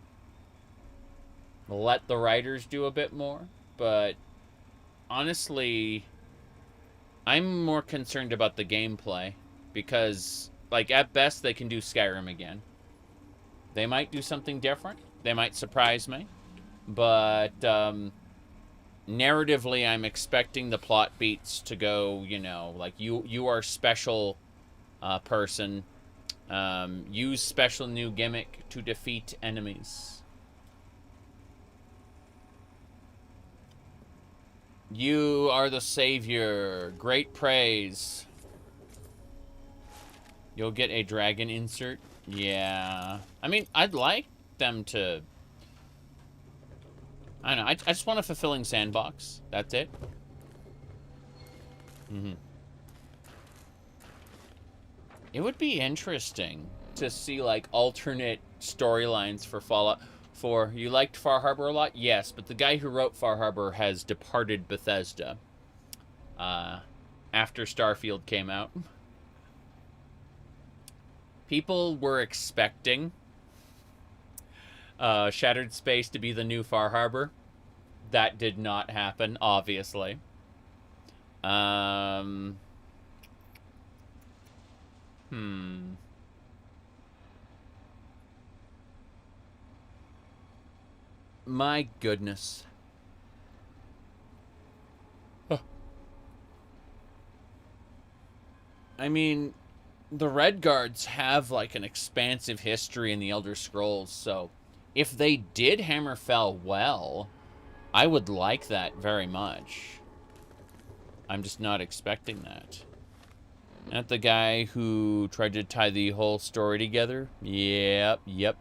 let the writers do a bit more. But honestly, I'm more concerned about the gameplay because, like, at best they can do Skyrim again. They might do something different. They might surprise me. But narratively, I'm expecting the plot beats to go, you know, like you are special person. Use special new gimmick to defeat enemies. You are the savior. Great praise. You'll get a dragon insert. Yeah. I mean, I'd like them to... I don't know. I just want a fulfilling sandbox. That's it. It would be interesting to see, like, alternate storylines for Fallout 4. You liked Far Harbor a lot? Yes, but the guy who wrote Far Harbor has departed Bethesda after Starfield came out. People were expecting Shattered Space to be the new Far Harbor. That did not happen, obviously. My goodness. I mean, the Red Guards have, like, an expansive history in the Elder Scrolls, so if they did Hammerfell well, I would like that very much. I'm just not expecting that. Not the guy who tried to tie the whole story together? Yep. Did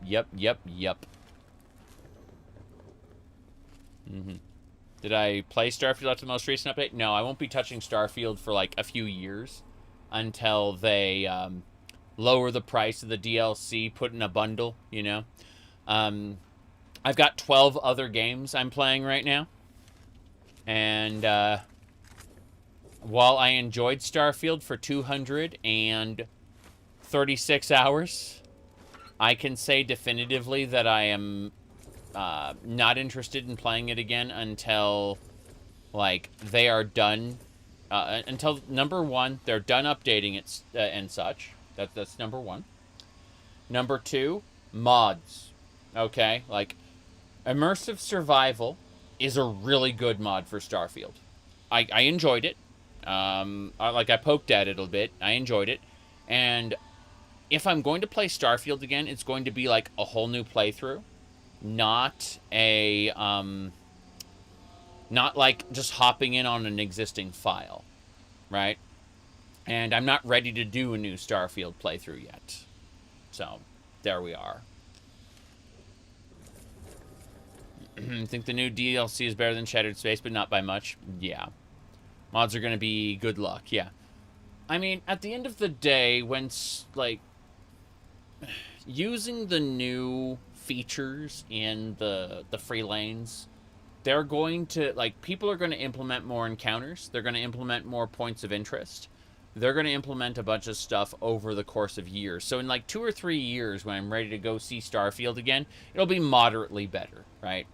I play Starfield after the most recent update? No, I won't be touching Starfield for like a few years until they lower the price of the DLC, put in a bundle, you know. I've got 12 other games I'm playing right now. And while I enjoyed Starfield for 236 hours, I can say definitively that I am not interested in playing it again until, like, they are done. Until, number one, they're done updating it and such. That's number one. Number two, mods, okay? Like, immersive survival is a really good mod for Starfield. I enjoyed it. I poked at it a bit. I enjoyed it. And if I'm going to play Starfield again, it's going to be like a whole new playthrough. Not like just hopping in on an existing file, right? And I'm not ready to do a new Starfield playthrough yet. So, there we are. I think the new DLC is better than Shattered Space, but not by much. Yeah. Mods are going to be good luck, yeah. I mean, at the end of the day, when, like, using the new features in the free lanes, they're going to, like, people are going to implement more encounters. They're going to implement more points of interest. They're going to implement a bunch of stuff over the course of years. So in, like, 2 or 3 years, when I'm ready to go see Starfield again, it'll be moderately better, right?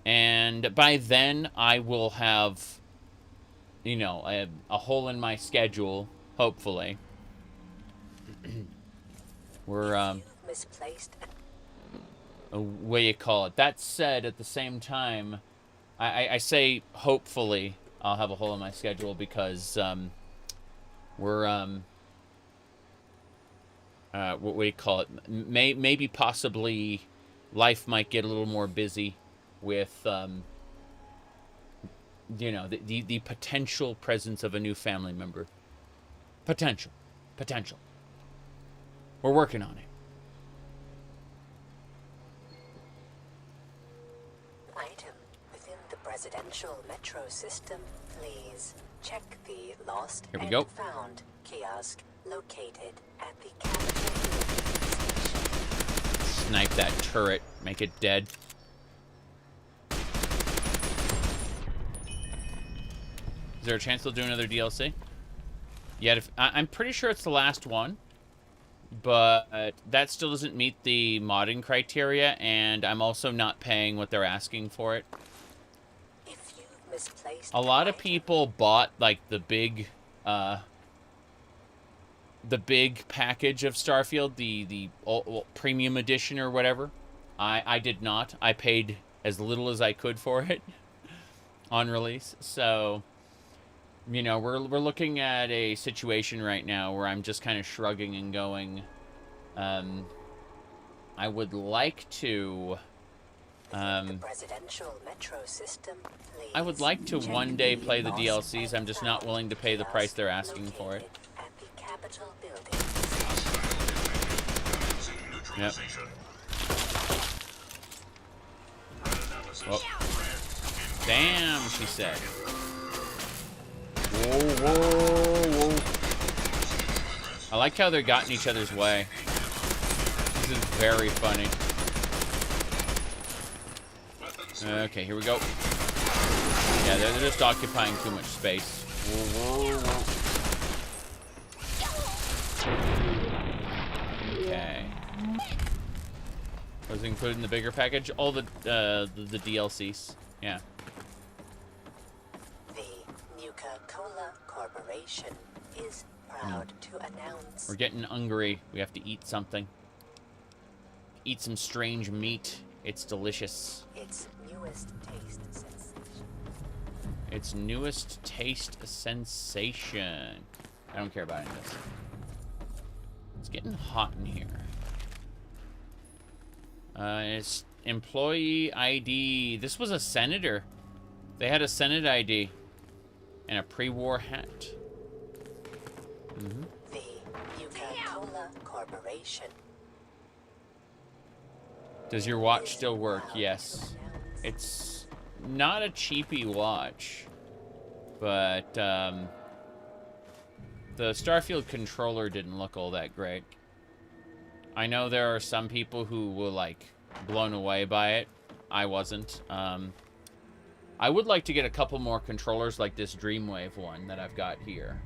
And by then, I will have, you know, a hole in my schedule, hopefully. We're,
misplaced.
What do you call it? That said, at the same time, I say hopefully I'll have a hole in my schedule because, we're, what do you call it? Maybe possibly life might get a little more busy with, you know, the potential presence of a new family member. Potential. We're working on it.
Item within the presidential metro system. Please check the lost
Here we
and
go.
found kiosk located at the Capitol station.
Snipe that turret. Make it dead. Is there a chance they'll do another DLC? Yeah, I'm pretty sure it's the last one. But that still doesn't meet the modding criteria, and I'm also not paying what they're asking for it.
If you misplaced
A lot of
item,
people bought, like, the big package of Starfield, the premium edition or whatever. I did not. I paid as little as I could for it on release. So, you know, we're looking at a situation right now where I'm just kind of shrugging and going, I would like to,
within the presidential metro system, please
I would like to
check
one day play the
lost
DLCs.
and
I'm just not
found
willing to pay the price they're
kiosk
asking for it.
located at the Capitol building.
Yep. Whoa. Damn, she said. Whoa. I like how they're got in each other's way. This is very funny. Okay, here we go. Yeah, they're just occupying too much space. Whoa. Okay. Was included in the bigger package? All the DLCs. Yeah.
The Nuka-Cola Corporation is proud to announce
We're getting hungry. We have to eat something. Eat some strange meat. It's delicious.
its newest taste sensation.
Its newest taste sensation. I don't care about any of this. It's getting hot in here. It's employee ID. This was a senator. They had a Senate ID. And a pre-war hat. Mm-hmm.
The Nuka-Cola Corporation
Does your watch still work? Yes. It's not a cheapy watch. But, the Starfield controller didn't look all that great. I know there are some people who were, like, blown away by it. I wasn't. I would like to get a couple more controllers like this Dreamwave one that I've got here.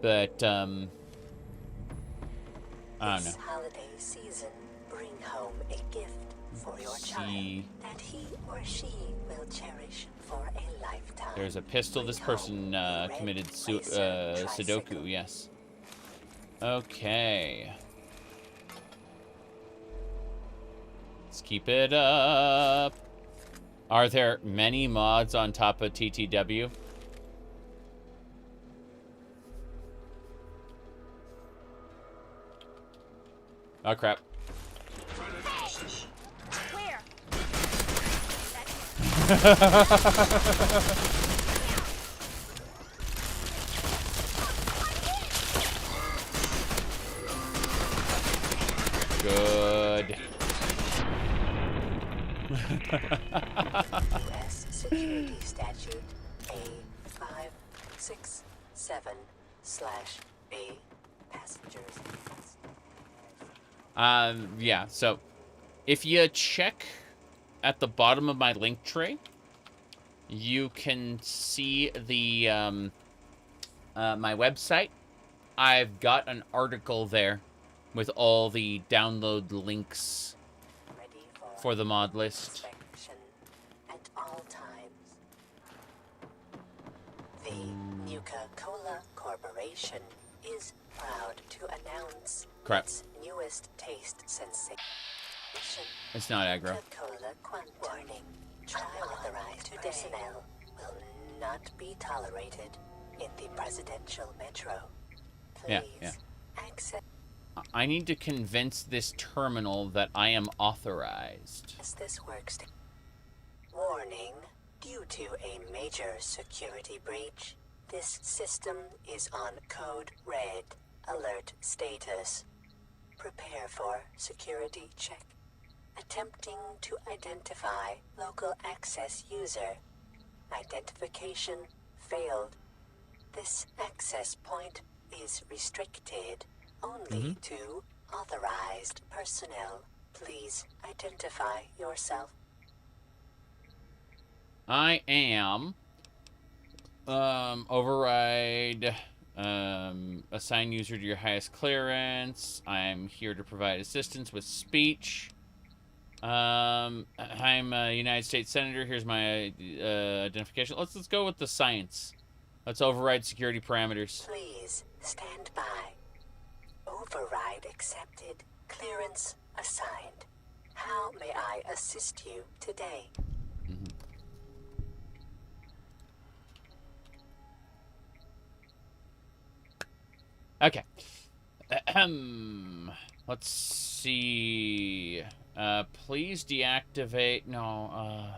But, I don't know.
this holiday season, bring home a gift for your child that he or she will cherish for a lifetime.
There's a pistol. This person committed Sudoku, yes. Okay. Let's keep it up. Are there many mods on top of TTW? Oh, crap.
Where?
Good.
U.S. Security Statute A567/B. Passengers.
Yeah, so if you check at the bottom of my link tray, you can see the my website. I've got an article there with all the download links
Ready
for the mod list.
inspection at all times. The Nuka-Cola Corporation is proud to announce
Crap.
its newest taste sensation.
It's not aggro.
Nuka-Cola warning. Unauthorized personnel will not be tolerated in the presidential metro. Please
Yeah.
access
I need to convince this terminal that I am authorized.
this works. Warning. Due to a major security breach, this system is on code red. Alert status. Prepare for security check. Attempting to identify local access user. Identification failed. This access point is restricted only to authorized personnel. Please identify yourself.
I am override assign user to your highest clearance. I'm here to provide assistance with speech. I'm a United States Senator. Here's my identification. Let's go with the science. Let's override security parameters.
Please stand by. Override accepted. Clearance assigned. How may I assist you today?
Okay. Let's see. Please deactivate. No.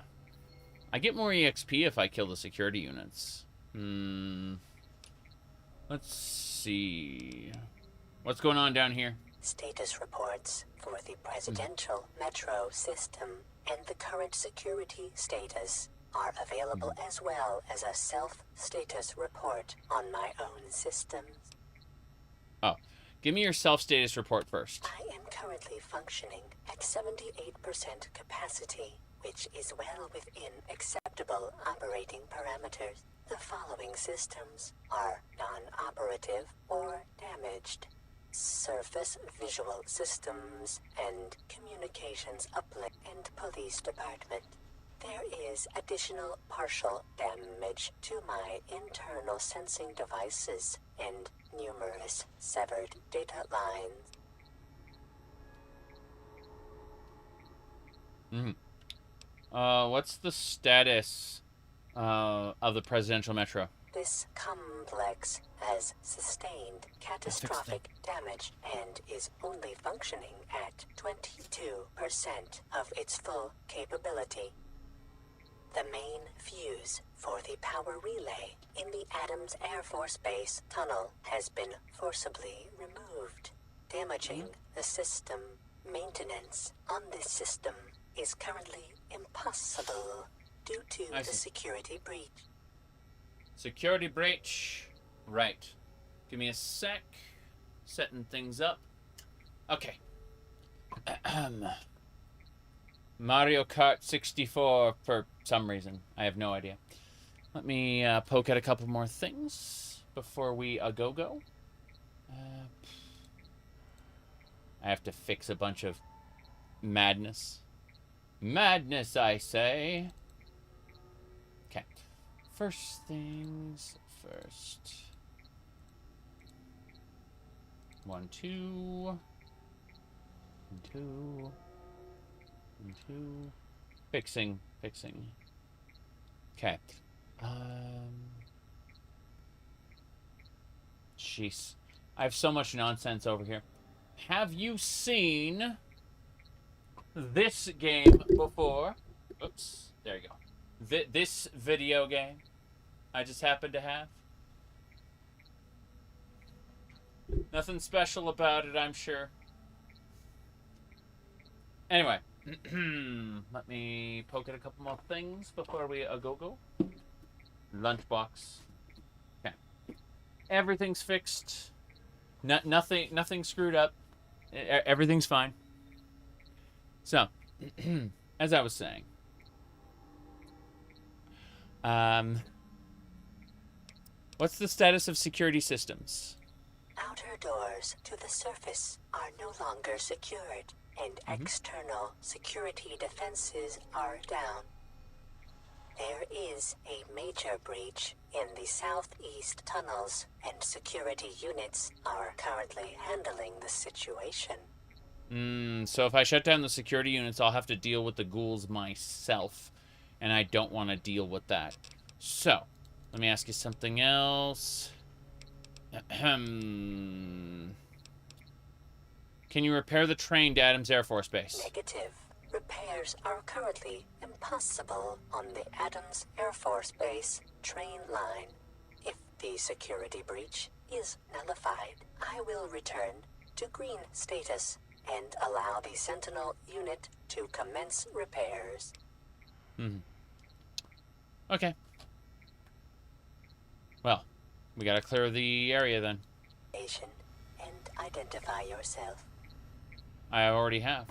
I get more EXP if I kill the security units. Let's see. What's going on down here?
Status reports for the presidential metro system and the current security status are available as well as a self-status report on my own systems.
Oh, give me your self-status report first.
I am currently functioning at 78% capacity, which is well within acceptable operating parameters. The following systems are non-operative or damaged. Surface visual systems and communications uplink and police department. There is additional partial damage to my internal sensing devices and numerous severed data lines.
What's the status of the presidential metro?
This complex has sustained catastrophic damage and is only functioning at 22% of its full capability. The main fuse for the power relay in the Adams Air Force Base tunnel has been forcibly removed, damaging the system. Maintenance on this system is currently impossible due to
I
the
see.
security breach.
Security breach. Right. Give me a sec. Setting things up. Okay. Mario Kart 64 for some reason. I have no idea. Let me poke at a couple more things before we go. I have to fix a bunch of madness. Madness, I say. Okay. First things first. 1, 2. 2. 2. Fixing. Okay. Jeez. I have so much nonsense over here. Have you seen this game before? Oops. There you go. This video game I just happen to have. Nothing special about it, I'm sure. Anyway. Let me poke at a couple more things before we go. Lunchbox. Okay. Everything's fixed. Nothing screwed up. Everything's fine. So, as I was saying, what's the status of security systems?
Outer doors to the surface are no longer secured, and external security defenses are down. There is a major breach in the southeast tunnels, and security units are currently handling the situation.
So if I shut down the security units, I'll have to deal with the ghouls myself, and I don't want to deal with that. So, let me ask you something else. Can you repair the train to Adams Air Force Base?
Negative. Repairs are currently impossible on the Adams Air Force Base train line. If the security breach is nullified, I will return to green status and allow the Sentinel unit to commence repairs.
Okay. Well, we gotta clear the area then.
And identify yourself.
I already have.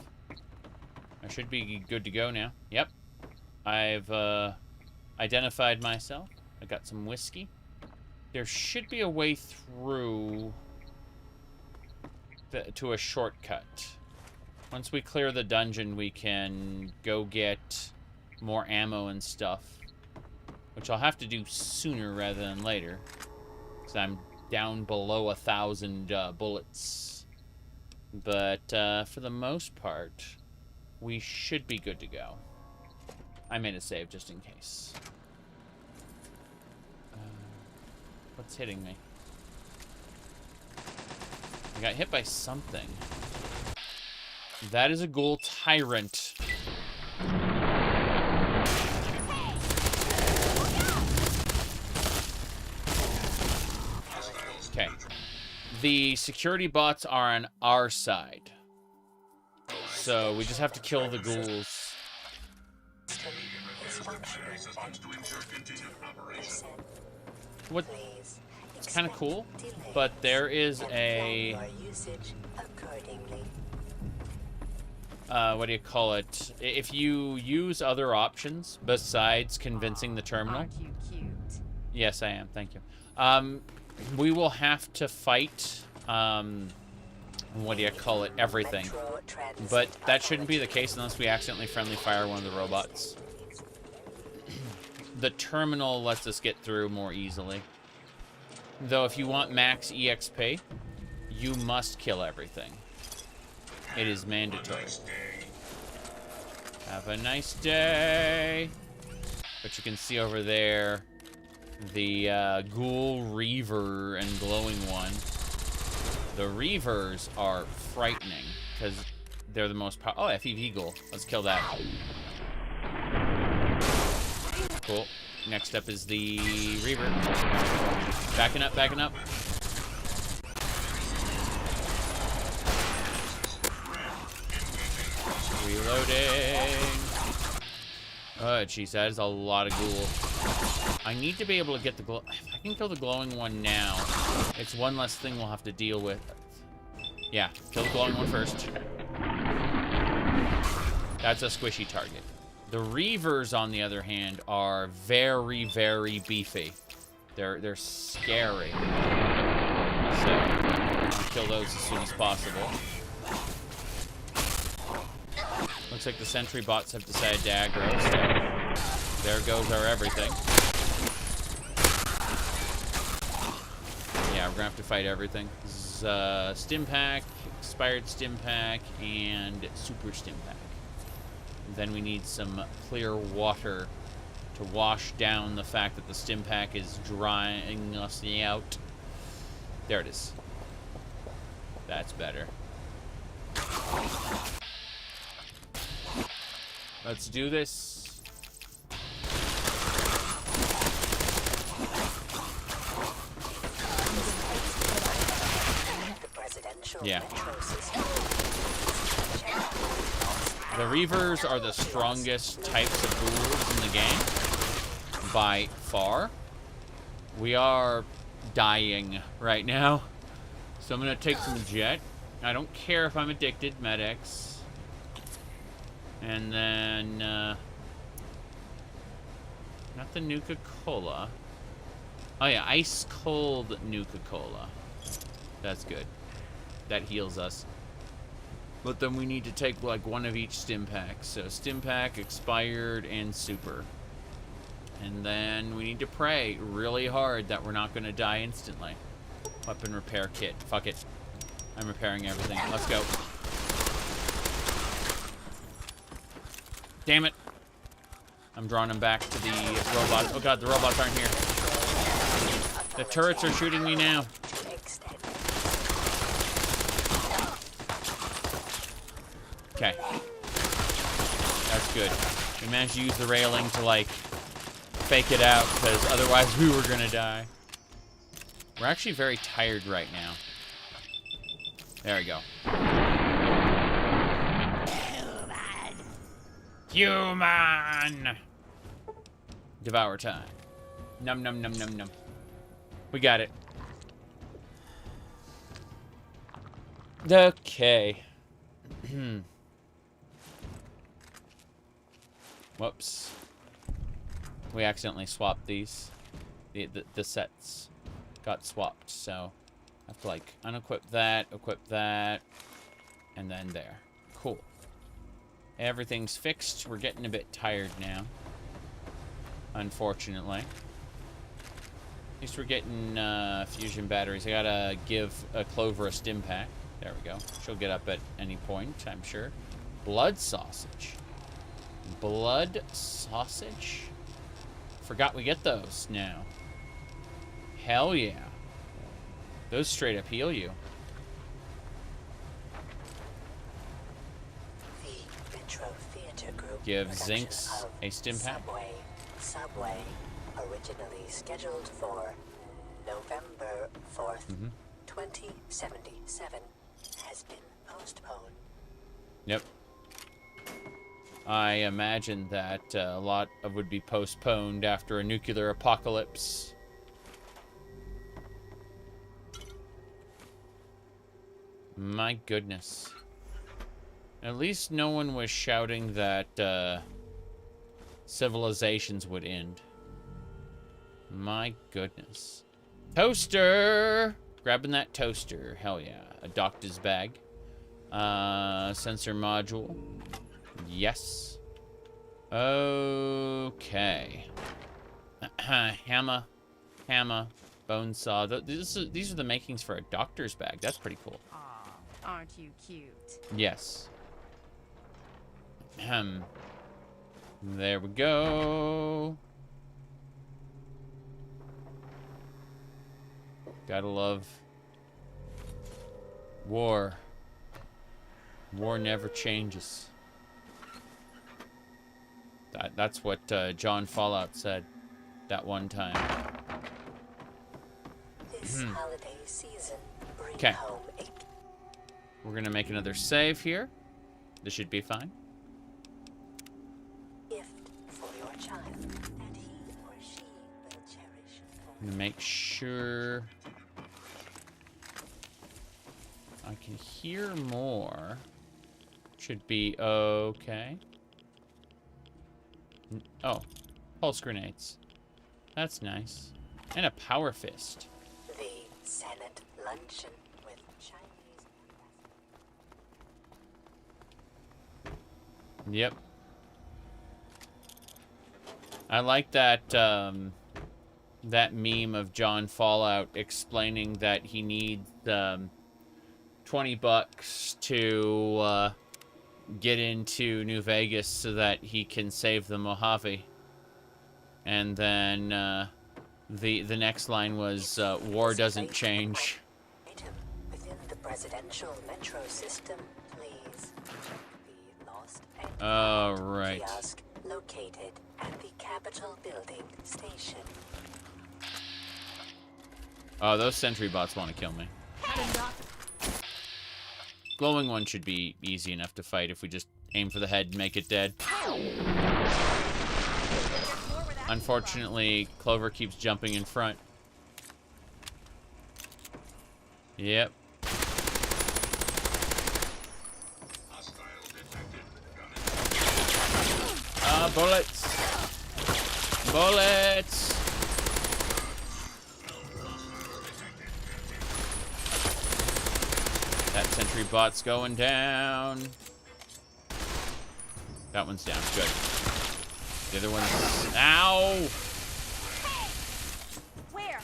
I should be good to go now. Yep. I've identified myself. I got some whiskey. There should be a way through to a shortcut. Once we clear the dungeon, we can go get more ammo and stuff, which I'll have to do sooner rather than later, because I'm down below 1,000 bullets. But for the most part, we should be good to go. I made a save just in case. What's hitting me? I got hit by something. That is a ghoul tyrant. Okay. The security bots are on our side. So we just have to kill the ghouls. What? It's kind of cool, but there is a... what do you call it? If you use other options besides convincing the terminal...
Aren't you cute?
Yes, I am. Thank you. We will have to fight... what do you call it? Everything. But that shouldn't be the case unless we accidentally friendly fire one of the robots. The terminal lets us get through more easily. Though if you want max EXP, you must kill everything. It is mandatory. Have a nice day. But you can see over there the ghoul reaver and glowing one. The reavers are frightening because they're the most powerful. Oh, FEV ghoul. Let's kill that. Cool. Next up is the reaver. Backing up, backing up. Reloading. Oh, jeez, that is a lot of ghoul. I need to be able to get the glow. If I can kill the glowing one now, it's one less thing we'll have to deal with. Yeah, kill the glowing one first. That's a squishy target. The reavers, on the other hand, are very, very beefy. They're scary. So, I'll kill those as soon as possible. Looks like the sentry bots have decided to aggro, so there goes our everything. Yeah, we're gonna have to fight everything. there's stim pack, expired stim pack, and super stim pack. Then we need some clear water to wash down the fact that the stim pack is drying us out. There it is. That's better. Let's do this. Yeah. The Reavers are the strongest types of ghouls in the game, by far. We are dying right now, so I'm gonna take some jet. I don't care if I'm addicted, Med-X. And then, not the Nuka-Cola. Oh yeah, ice-cold Nuka-Cola. That's good. That heals us. But then we need to take, like, one of each stim pack. So, stim pack, expired, and super. And then we need to pray really hard that we're not going to die instantly. Weapon repair kit. Fuck it. I'm repairing everything. Let's go. Damn it. I'm drawing them back to the robots. Oh god, the robots aren't here. The turrets are shooting me now. Okay. That's good. We managed to use the railing to, like, fake it out, because otherwise we were gonna die. We're actually very tired right now. There we go. Human! Devour time. Num num num num num. We got it. Okay. Whoops. We accidentally swapped these. The sets got swapped, so I have to, like, unequip that, equip that, and then there. Cool. Everything's fixed. We're getting a bit tired now, unfortunately. At least we're getting fusion batteries. I gotta give Clover a stim pack. There we go. She'll get up at any point, I'm sure. Blood sausage. Blood sausage? Forgot we get those now. Hell yeah. Those straight up heal you.
The Metro Theater Group
Give Zinx a stim pack.
Subway, originally scheduled for November 4th, 2077, has been postponed.
Yep. I imagine that a lot of would be postponed after a nuclear apocalypse. My goodness. At least no one was shouting that civilizations would end. My goodness. Toaster! Grabbing that toaster. Hell yeah. A doctor's bag. Sensor module. Yes. Okay. Hammer. Bone saw. These are the makings for a doctor's bag. That's pretty cool.
Aw, aren't you cute?
Yes. There we go. Gotta love war. War never changes. That's what John Fallout said that one time.
This holiday season, bring
'Kay.
home a
We're gonna make another save here. This should be fine.
gift for your child that he or she will cherish.
I'm gonna make sure I can hear more. Should be okay. Oh, pulse grenades. That's nice. And a power fist.
The Senate luncheon with Chinese.
Yep. I like that that meme of John Fallout explaining that he needs $20 to get into New Vegas so that he can save the Mojave. And then the next line was war doesn't change.
Item within the presidential metro system, please. The lost and
Oh, right.
kiosk located at the Capitol Building station.
Oh, those sentry bots want to kill me. Glowing one should be easy enough to fight if we just aim for the head and make it dead. Unfortunately, Clover keeps jumping in front. Yep. Bullets! Bullets! That sentry bot's going down. That one's down. Good. The other one's... Ow!
Where?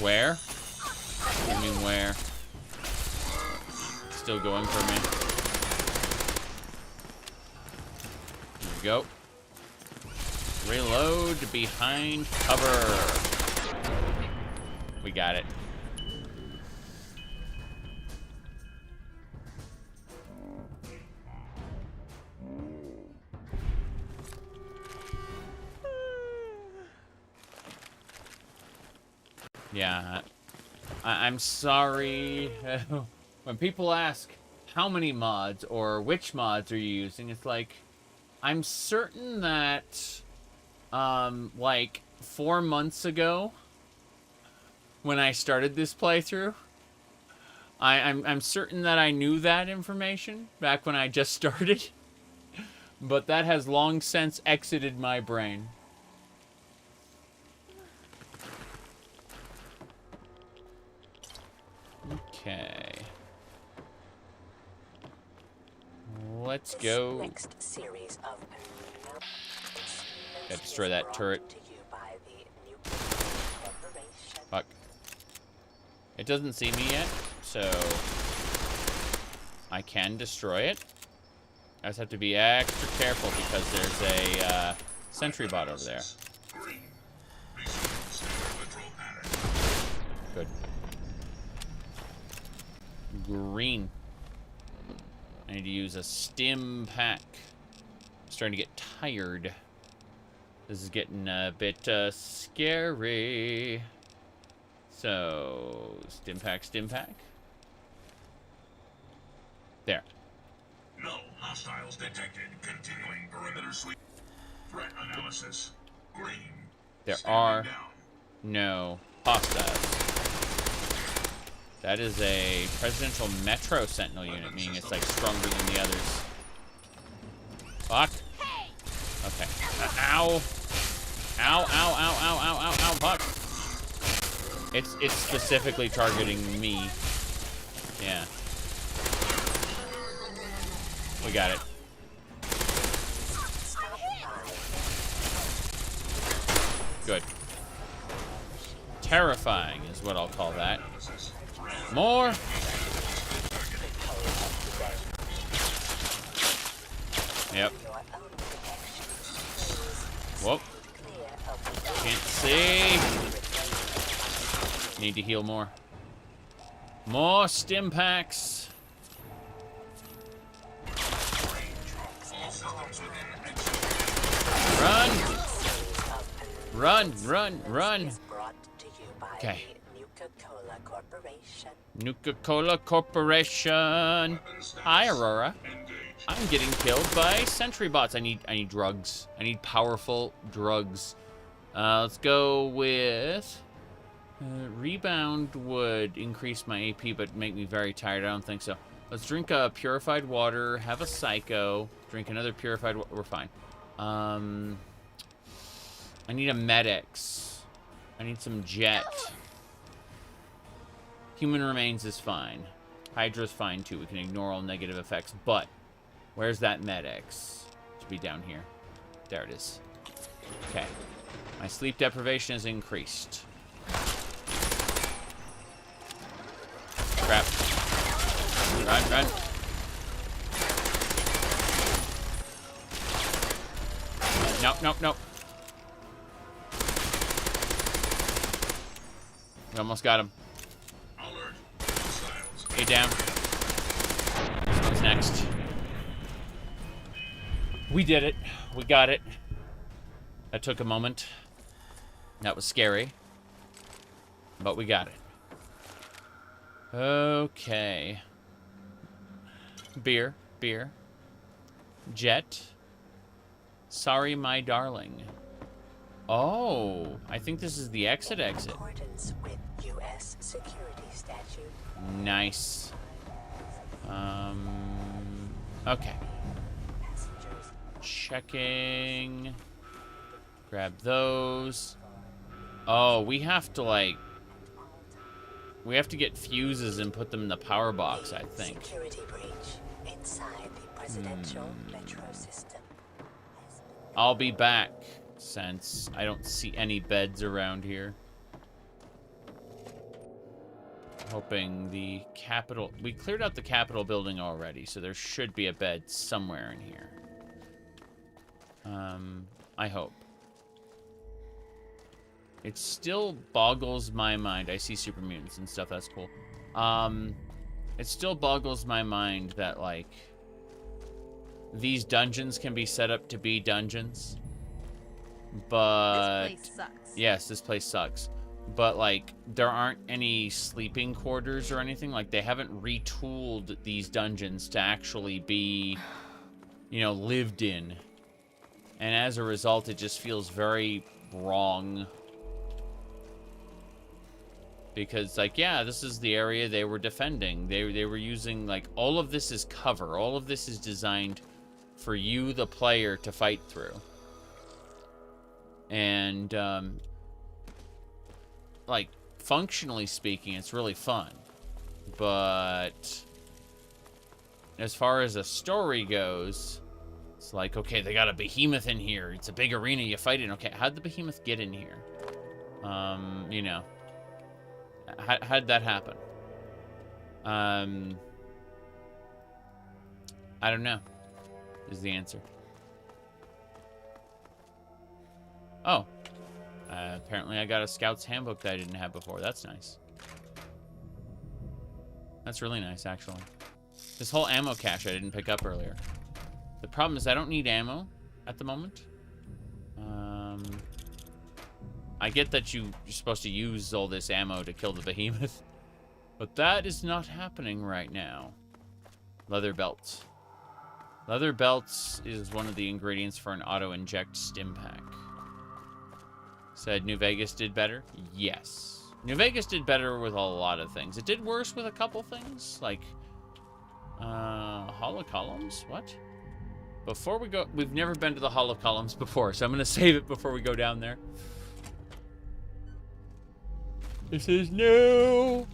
Where? What do you mean where? Still going for me. Here we go. Reload behind cover. We got it. Yeah, I'm sorry. When people ask how many mods or which mods are you using, it's like, I'm certain that, like 4 months ago, when I started this playthrough, I'm certain that I knew that information back when I just started, but that has long since exited my brain. Okay. Let's go.
Next series of
Gotta destroy that turret.
to you by the Nuclear Corporation.
Fuck. It doesn't see me yet, so I can destroy it. I just have to be extra careful because there's a sentry bot over there. Good. Green. I need to use a stim pack. I'm starting to get tired. This is getting a bit scary. So, stim pack, stim pack. There.
No hostiles detected. Continuing perimeter sweep. Threat analysis. Green.
There
Standing
are
down.
no hostiles. That is a presidential metro sentinel unit, meaning it's like stronger than the others. Fuck. Okay. Ow. Ow, ow, ow, ow, ow, ow, ow, fuck. It's specifically targeting me. Yeah. We got it. Good. Terrifying is what I'll call that. More. Yep. Whoop. Can't see. Need to heal more. More stim packs. Run. Run, run, run. Okay.
Nuka-Cola Corporation.
Nuka-Cola Corporation. Hi, Aurora. I'm getting killed by sentry bots. I need drugs. I need powerful drugs. Let's go with rebound would increase my AP, but make me very tired. I don't think so. Let's drink a purified water. Have a psycho. Drink another purified water. We're fine. I need a medics. I need some jet. Human remains is fine. Hydra's fine too. We can ignore all negative effects. But where's that medics? It should be down here. There it is. Okay. My sleep deprivation is increased. Crap. Run, run. Nope, nope, nope. We almost got him.
Alert. Hostiles.
Hey, down. What's next? We did it. We got it. That took a moment. That was scary. But we got it. Okay. Beer. Beer. Jet. Sorry, my darling. Oh, I think this is the exit.
In accordance with U.S. security statute.
Nice. Okay.
Passengers.
Checking. Grab those. Oh, we have to, like... We have to get fuses and put them in the power box, I think.
Security breach inside the presidential metro system.
I'll be back, since I don't see any beds around here. Hoping the Capitol... We cleared out the Capitol building already, so there should be a bed somewhere in here. I hope. It still boggles my mind. I see super mutants and stuff. That's cool. It still boggles my mind that, like, these dungeons can be set up to be dungeons. But...
This place sucks.
Yes, this place sucks. But, like, there aren't any sleeping quarters or anything. Like, they haven't retooled these dungeons to actually be, you know, lived in. And as a result, it just feels very wrong. Because, like, yeah, this is the area they were defending. They were using, like, all of this is cover. All of this is designed for you, the player, to fight through. And, like, functionally speaking, it's really fun. But as far as a story goes, it's like, okay, they got a behemoth in here. It's a big arena you fight in. Okay, how'd the behemoth get in here? You know. How'd that happen? I don't know, is the answer. Oh. Apparently I got a scout's handbook that I didn't have before. That's nice. That's really nice, actually. This whole ammo cache I didn't pick up earlier. The problem is I don't need ammo at the moment. I get that you're supposed to use all this ammo to kill the behemoth, but that is not happening right now. Leather belts. Leather belts is one of the ingredients for an auto-inject stim pack. Said New Vegas did better? Yes. New Vegas did better with a lot of things. It did worse with a couple things, like holocolumns? What? Before we go, we've never been to the holocolumns before, so I'm going to save it before we go down there. This is new.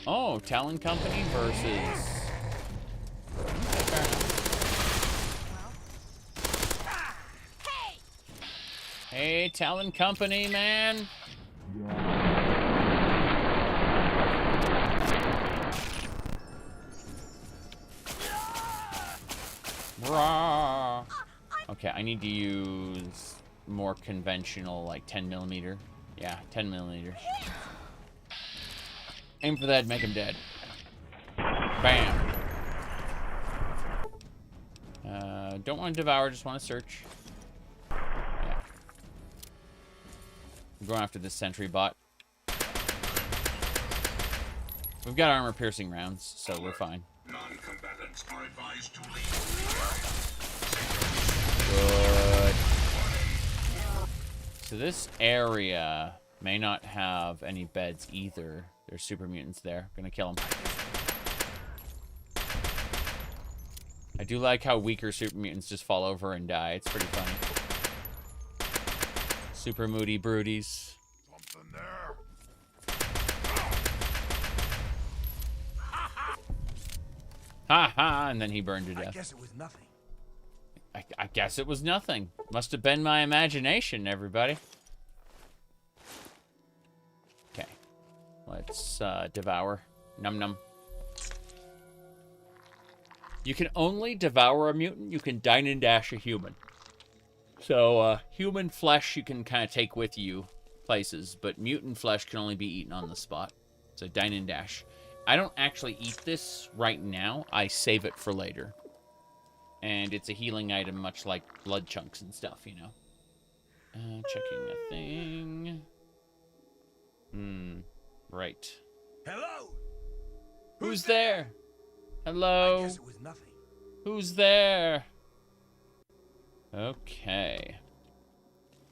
Oh, Talon Company versus... Fair enough. Hey, Talon Company, man. Rah. Okay, I need to use more conventional, like 10 millimeter. Yeah, 10 millimeter. Aim for that, make him dead. Bam. Don't want to devour, just want to search. Yeah. I'm going after this sentry bot. We've got armor-piercing rounds, so we're fine.
Non-combatants are advised to leave.
Good. So this area may not have any beds either. There's super mutants there. Gonna kill them. I do like how weaker super mutants just fall over and die. It's pretty funny. Super moody broodies.
Something there.
Ha ha! And then he burned to death.
I guess it was nothing.
I guess it was nothing. Must have been my imagination, everybody. Okay. Let's devour. Num num. You can only devour a mutant. You can dine and dash a human. So, human flesh you can kind of take with you places, but mutant flesh can only be eaten on the spot. So, dine and dash. I don't actually eat this right now. I save it for later. And it's a healing item, much like blood chunks and stuff, you know. Checking a thing. Right.
Hello?
Who's there? Hello?
I guess it was nothing.
Who's there? Okay.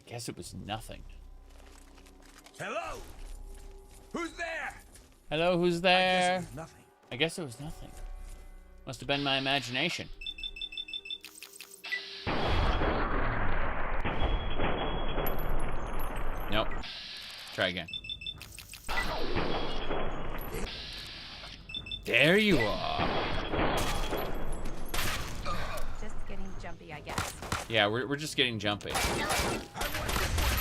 Guess it was nothing.
Hello? Who's there?
Hello, who's
I guess
there?
it was nothing.
I guess it was nothing. Must have been my imagination. Nope. Try again. There you are.
Just getting jumpy, I guess.
Yeah, we're just getting jumpy.
I want this one's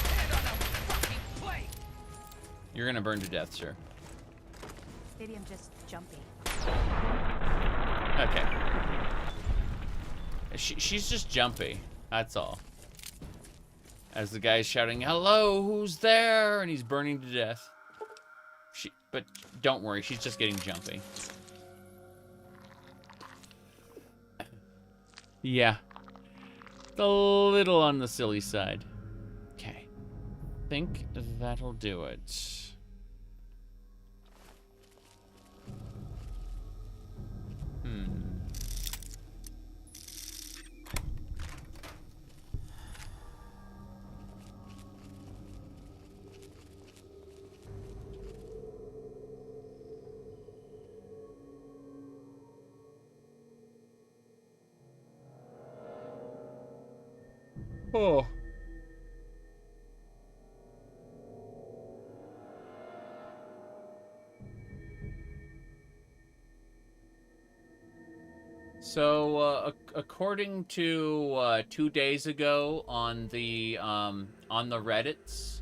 head on a fucking plate.
You're gonna burn to death, sir.
Maybe I'm just jumpy.
Okay. She's just jumpy. That's all. As the guy's shouting, "Hello, who's there?" and he's burning to death. But don't worry, she's just getting jumpy. Yeah. A little on the silly side. Okay. Think that'll do it. Oh. So, according to 2 days ago on the Reddits,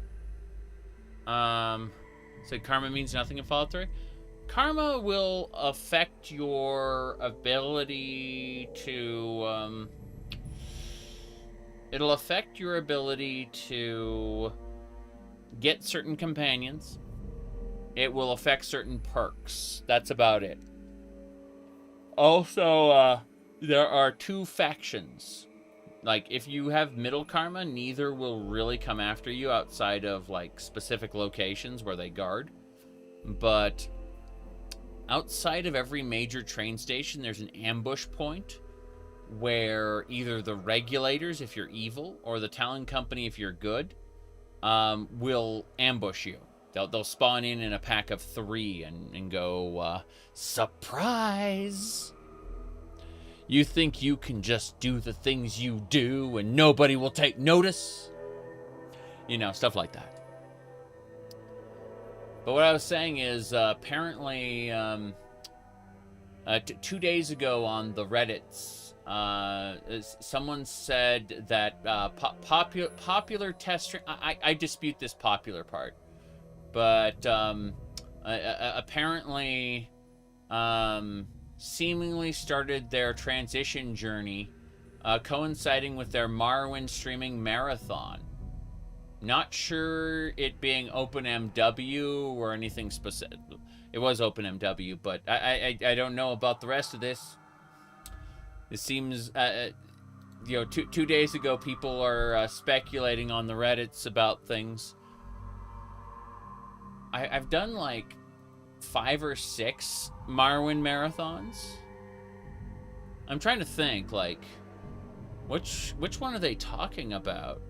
said karma means nothing in Fallout 3. Karma will affect your ability to it'll affect your ability to get certain companions. It will affect certain perks. That's about it. Also, there are 2 factions. Like, if you have middle karma, neither will really come after you outside of, like, specific locations where they guard. But outside of every major train station, there's an ambush point where either the regulators, if you're evil, or the Talon Company, if you're good, will ambush you. They'll spawn in a pack of 3 and go, surprise! You think you can just do the things you do and nobody will take notice? You know, stuff like that. But what I was saying is, apparently, 2 days ago on the Reddits, someone said that popular test... I dispute this popular part. But apparently, seemingly started their transition journey coinciding with their Morrowind streaming marathon. Not sure it being OpenMW or anything specific. It was OpenMW, but I don't know about the rest of this. It seems, you know, 2 days ago, people are speculating on the Reddits about things. I've done like 5 or 6 Morrowind marathons. I'm trying to think, like, which one are they talking about?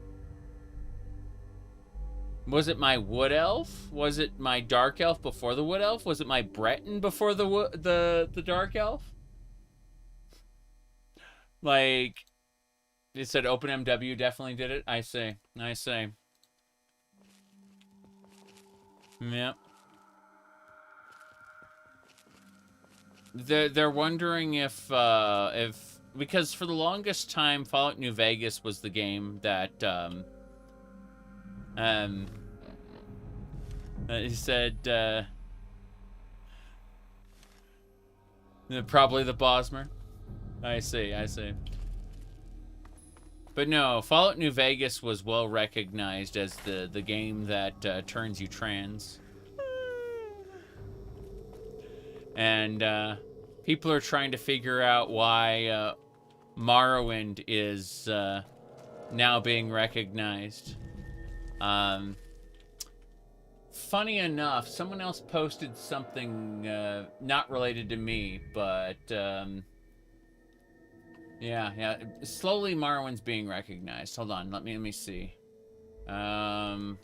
Was it my Wood Elf? Was it my Dark Elf before the Wood Elf? Was it my Breton before the Dark Elf? Like, it said OpenMW definitely did it. I say. Yep. They're wondering if because for the longest time Fallout New Vegas was the game that he said probably the Bosmer. I see, I see. But no, Fallout New Vegas was well recognized as the game that turns you trans. And people are trying to figure out why Morrowind is now being recognized. Funny enough, someone else posted something not related to me, but yeah. Slowly, Morrowind's being recognized. Hold on, let me see. Hold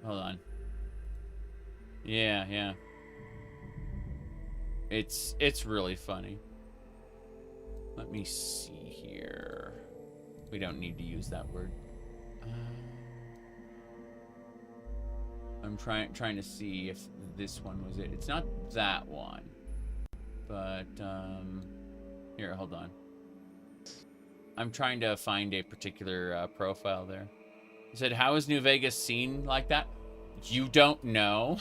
on. Yeah. It's really funny. Let me see here. We don't need to use that word. I'm trying to see if this one was it. It's not that one. But here, hold on. I'm trying to find a particular profile there. He said, "How is New Vegas seen like that?" You don't know.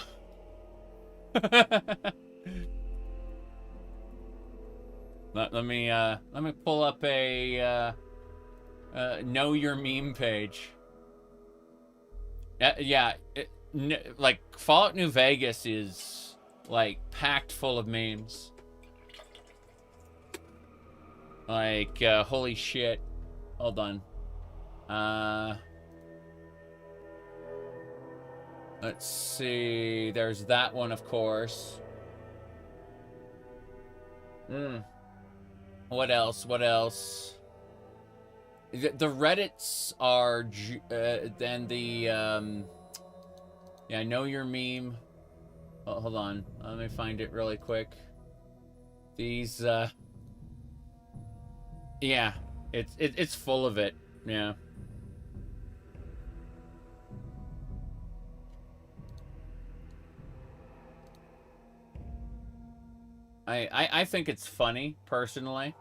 Let me pull up a know your meme page. Yeah, like Fallout New Vegas is like packed full of memes. Like holy shit. Hold on. Let's see. There's that one, of course. What else? What else? The Reddits are then the yeah, know your meme. Oh, hold on, let me find it really quick. These yeah, it's full of it. Yeah. I think it's funny, personally.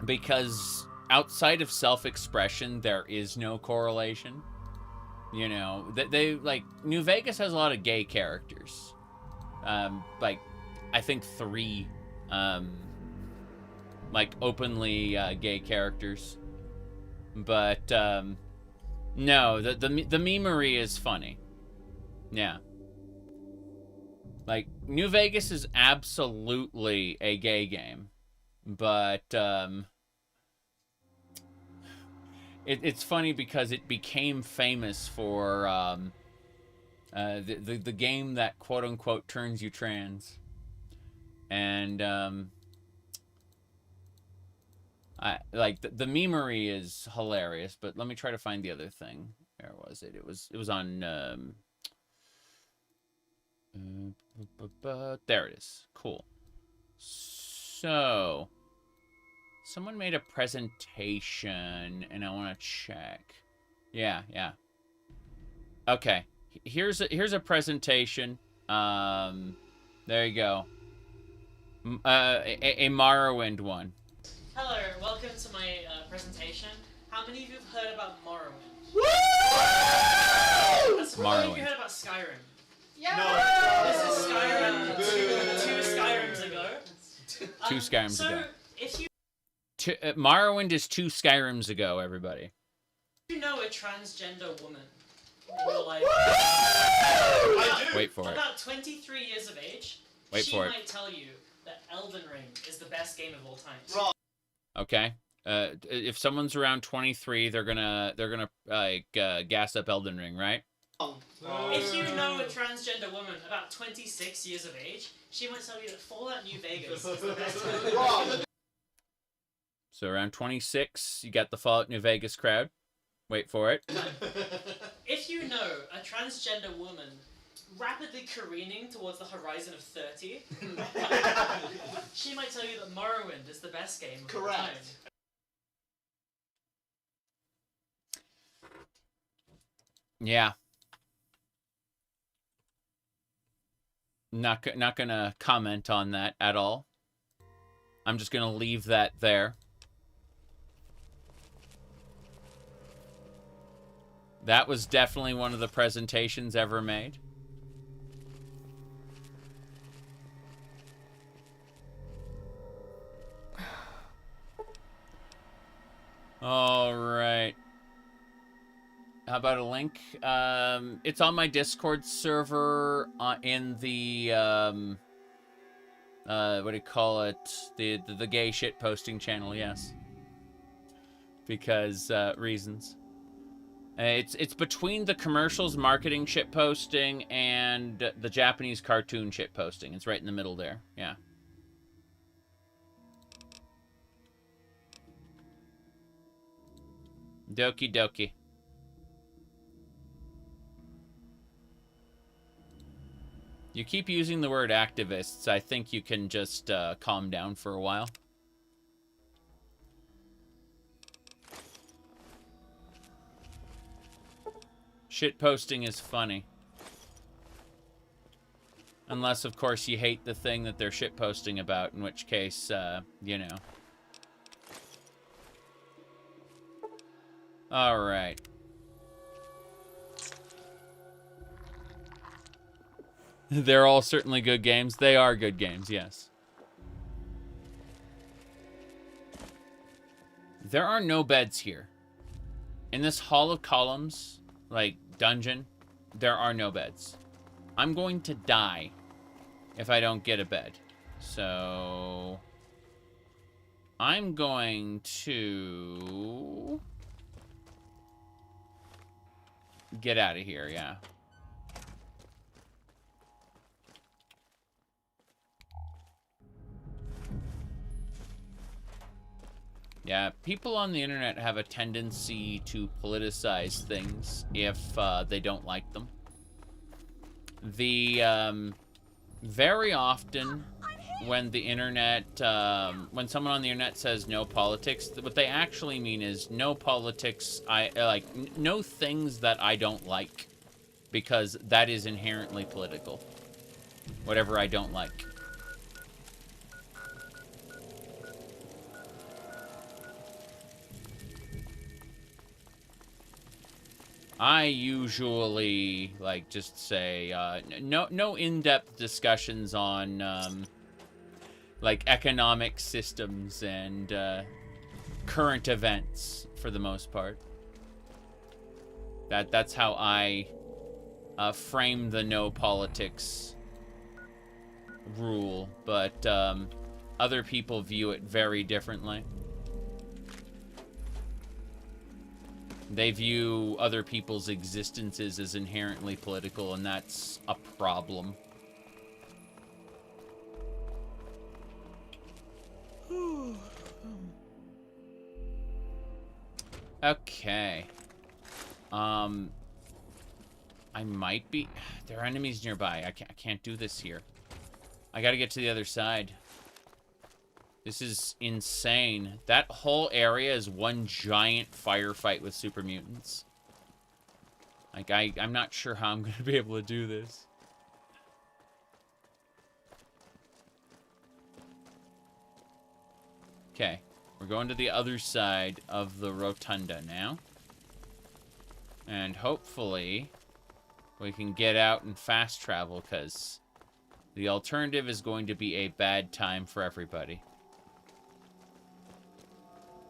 Because outside of self-expression, there is no correlation. You know, they like, New Vegas has a lot of gay characters. Like, I think 3, like, openly gay characters. But, no, the memery is funny. Yeah. Like, New Vegas is absolutely a gay game. But, it's funny because it became famous for, the game that quote-unquote turns you trans. And, like, the memery is hilarious, but let me try to find the other thing. Where was it? It was on, there it is. Cool. So, someone made a presentation, and I want to check. Yeah. Okay. Here's a presentation. There you go. A Morrowind one.
Hello, welcome to my presentation. How many of you have heard about Morrowind?
Woo!
How many of you heard about Skyrim?
Yeah.
No. This is Skyrim two Skyrims ago.
Two Skyrims ago.
If you
Morrowind is 2 Skyrims ago, everybody.
you know a transgender woman in your life,
I do. Wait for it.
About 23 years of age,
Wait
she
for it.
might tell you that Elden Ring is the best game of all time.
Okay. If someone's around 23, they're gonna like gas up Elden Ring, right?
If you know a transgender woman about 26 years of age, she might tell you that Fallout New Vegas is the best game.
So around 26, you got the Fallout New Vegas crowd. Wait for it.
If you know a transgender woman rapidly careening towards the horizon of 30, she might tell you that Morrowind is the best game of all time.
Yeah. Not gonna comment on that at all. I'm just gonna leave that there. That was definitely one of the presentations ever made. How about a link? It's on my Discord server in the what do you call it? The gay shit posting channel. Yes, because reasons. It's between the commercials marketing shit posting and the Japanese cartoon shit posting. It's right in the middle there. Yeah. Doki doki. You keep using the word activists. I think you can just calm down for a while. Shit posting is funny. Unless, of course, you hate the thing that they're shit posting about, in which case, you know. Alright. They're all certainly good games. They are good games, yes. There are no beds here. In this Hall of Columns, like, dungeon, there are no beds. I'm going to die if I don't get a bed. So I'm going to get out of here, yeah. Yeah, people on the internet have a tendency to politicize things if they don't like them. Very often when the internet, when someone on the internet says no politics, what they actually mean is no politics, no things that I don't like, because that is inherently political. Whatever I don't like. I usually, like, just say, no in-depth discussions on, like, economic systems and, current events, for the most part. That's how I, frame the no politics rule, but, other people view it very differently. They view other people's existences as inherently political, and that's a problem. Okay. I might be... There are enemies nearby. I can't do this here. I gotta get to the other side. This is insane. That whole area is one giant firefight with super mutants. Like, I'm not sure how I'm going to be able to do this. Okay. We're going to the other side of the rotunda now. And hopefully we can get out and fast travel, because the alternative is going to be a bad time for everybody.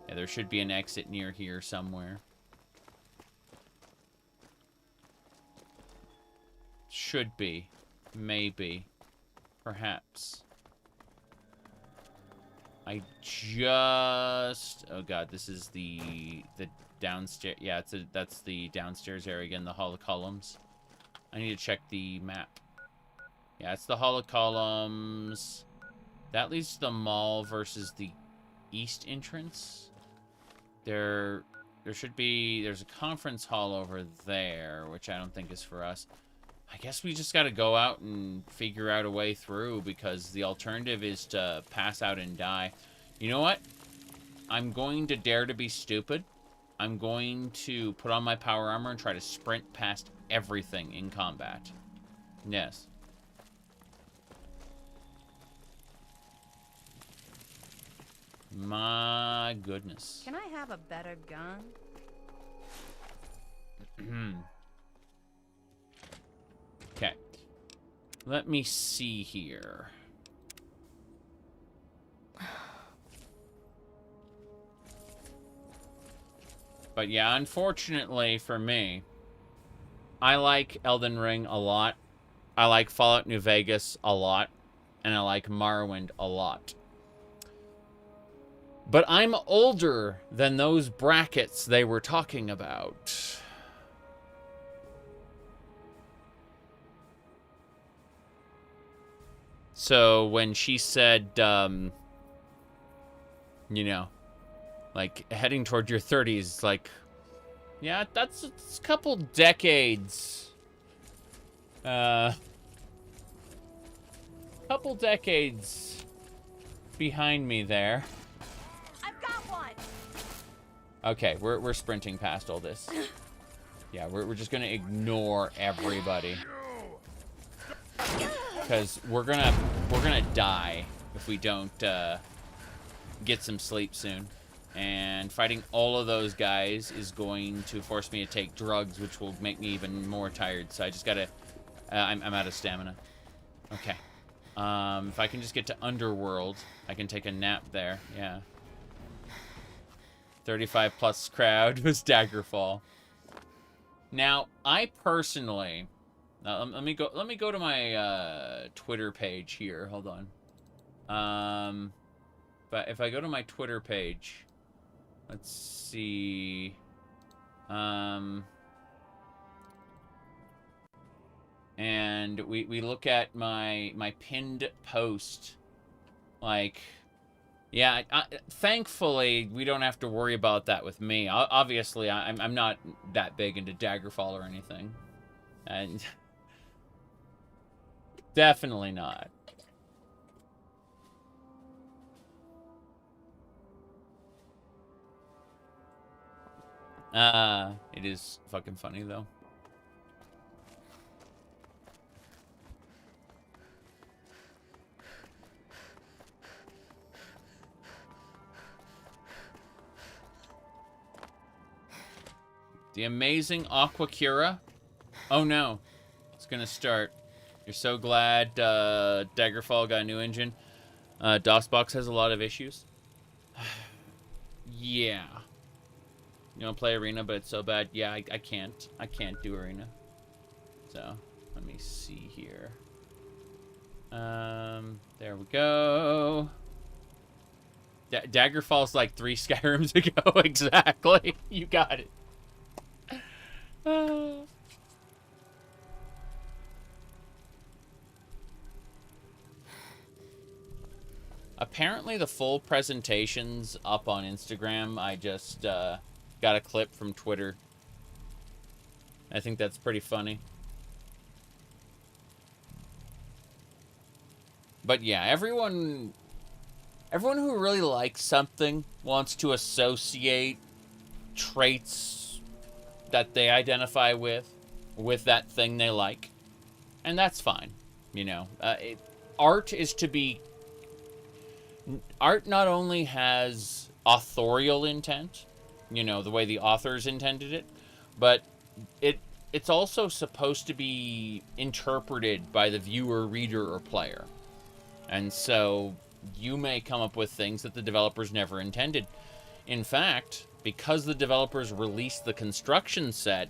Yeah, there should be an exit near here somewhere. Should be. Maybe. Perhaps. I just... Oh god, this is the downstairs... Yeah, that's the downstairs area again, the Hall of Columns. I need to check the map. Yeah, it's the Hall of Columns. That leads to the mall versus the east entrance. There should be... There's a conference hall over there, which I don't think is for us. I guess we just gotta go out and figure out a way through, because the alternative is to pass out and die. You know what? I'm going to dare to be stupid. I'm going to put on my power armor and try to sprint past everything in combat. Yes. My goodness.
Can I have a better gun?
Okay. Let me see here. But yeah, unfortunately for me, I like Elden Ring a lot. I like Fallout New Vegas a lot. And I like Morrowind a lot. But I'm older than those brackets they were talking about. So when she said, you know, like heading toward your 30s, like, yeah, that's a couple decades. Couple decades behind me there.
I've got one.
Okay, we're sprinting past all this. Yeah, we're just gonna ignore everybody. Because we're gonna die if we don't get some sleep soon. And fighting all of those guys is going to force me to take drugs, which will make me even more tired. So I just gotta... I'm out of stamina. Okay. If I can just get to Underworld, I can take a nap there. Yeah. 35 plus crowd was Daggerfall. Now, I personally... let me go to my Twitter page here. Hold on. But if I go to my Twitter page, let's see. And we look at my pinned post. Like, yeah. Thankfully, we don't have to worry about that with me. Obviously, I'm not that big into Daggerfall or anything, and. Definitely not. It is fucking funny, though. The amazing Aquacura. Oh, no. It's gonna start. You're so glad Daggerfall got a new engine. DOSBox has a lot of issues. Yeah. You don't play Arena, but it's so bad. Yeah, I can't. I can't do Arena. So, let me see here. There we go. Daggerfall's like 3 Skyrims ago. Exactly. You got it. Apparently the full presentation's up on Instagram. I just got a clip from Twitter. I think that's pretty funny. But yeah, everyone who really likes something wants to associate traits that they identify with that thing they like. And that's fine. You know, art is to be... Art not only has authorial intent, you know, the way the authors intended it, but it's also supposed to be interpreted by the viewer, reader, or player. And so you may come up with things that the developers never intended. In fact, because the developers released the construction set,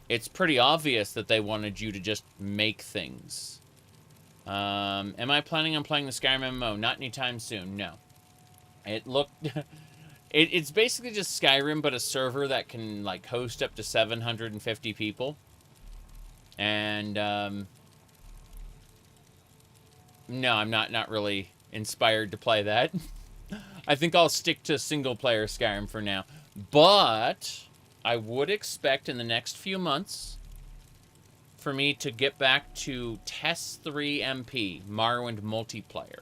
it's pretty obvious that they wanted you to just make things. Am I planning on playing the Skyrim MMO? Not anytime soon, no. It looked... it's basically just Skyrim, but a server that can, like, host up to 750 people. And, no, I'm not really inspired to play that. I think I'll stick to single-player Skyrim for now. But I would expect in the next few months for me to get back to TES 3 MP, Morrowind multiplayer.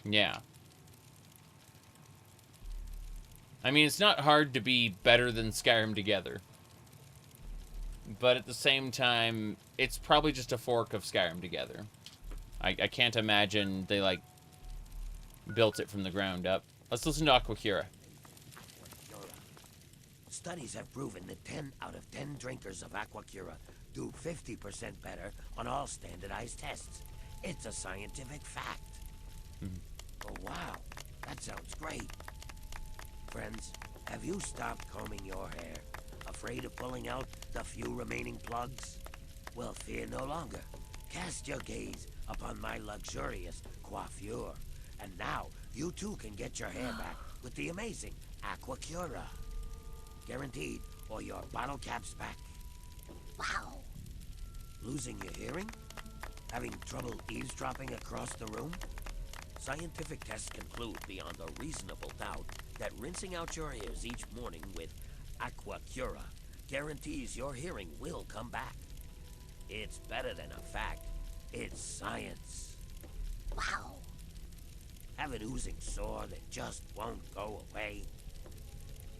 Yeah. I mean, it's not hard to be better than Skyrim together. But at the same time, it's probably just a fork of Skyrim together. I can't imagine they, like, built it from the ground up. Let's listen to Aquacura.
Studies have proven that 10 out of 10 drinkers of Aquacura do 50% better on all standardized tests. It's a scientific fact. Oh, wow. That sounds great. Friends, Have you stopped combing your hair? Afraid of pulling out the few remaining plugs? Well, fear no longer. Cast your gaze upon my luxurious coiffure. And now, you too can get your hair back with the amazing Aquacura. Guaranteed, or your bottle cap's back. Wow. Losing your hearing? Having trouble eavesdropping across the room? Scientific tests conclude beyond a reasonable doubt that rinsing out your ears each morning with Aquacura guarantees your hearing will come back. It's better than a fact. It's science. Wow. Have an oozing sore that just won't go away?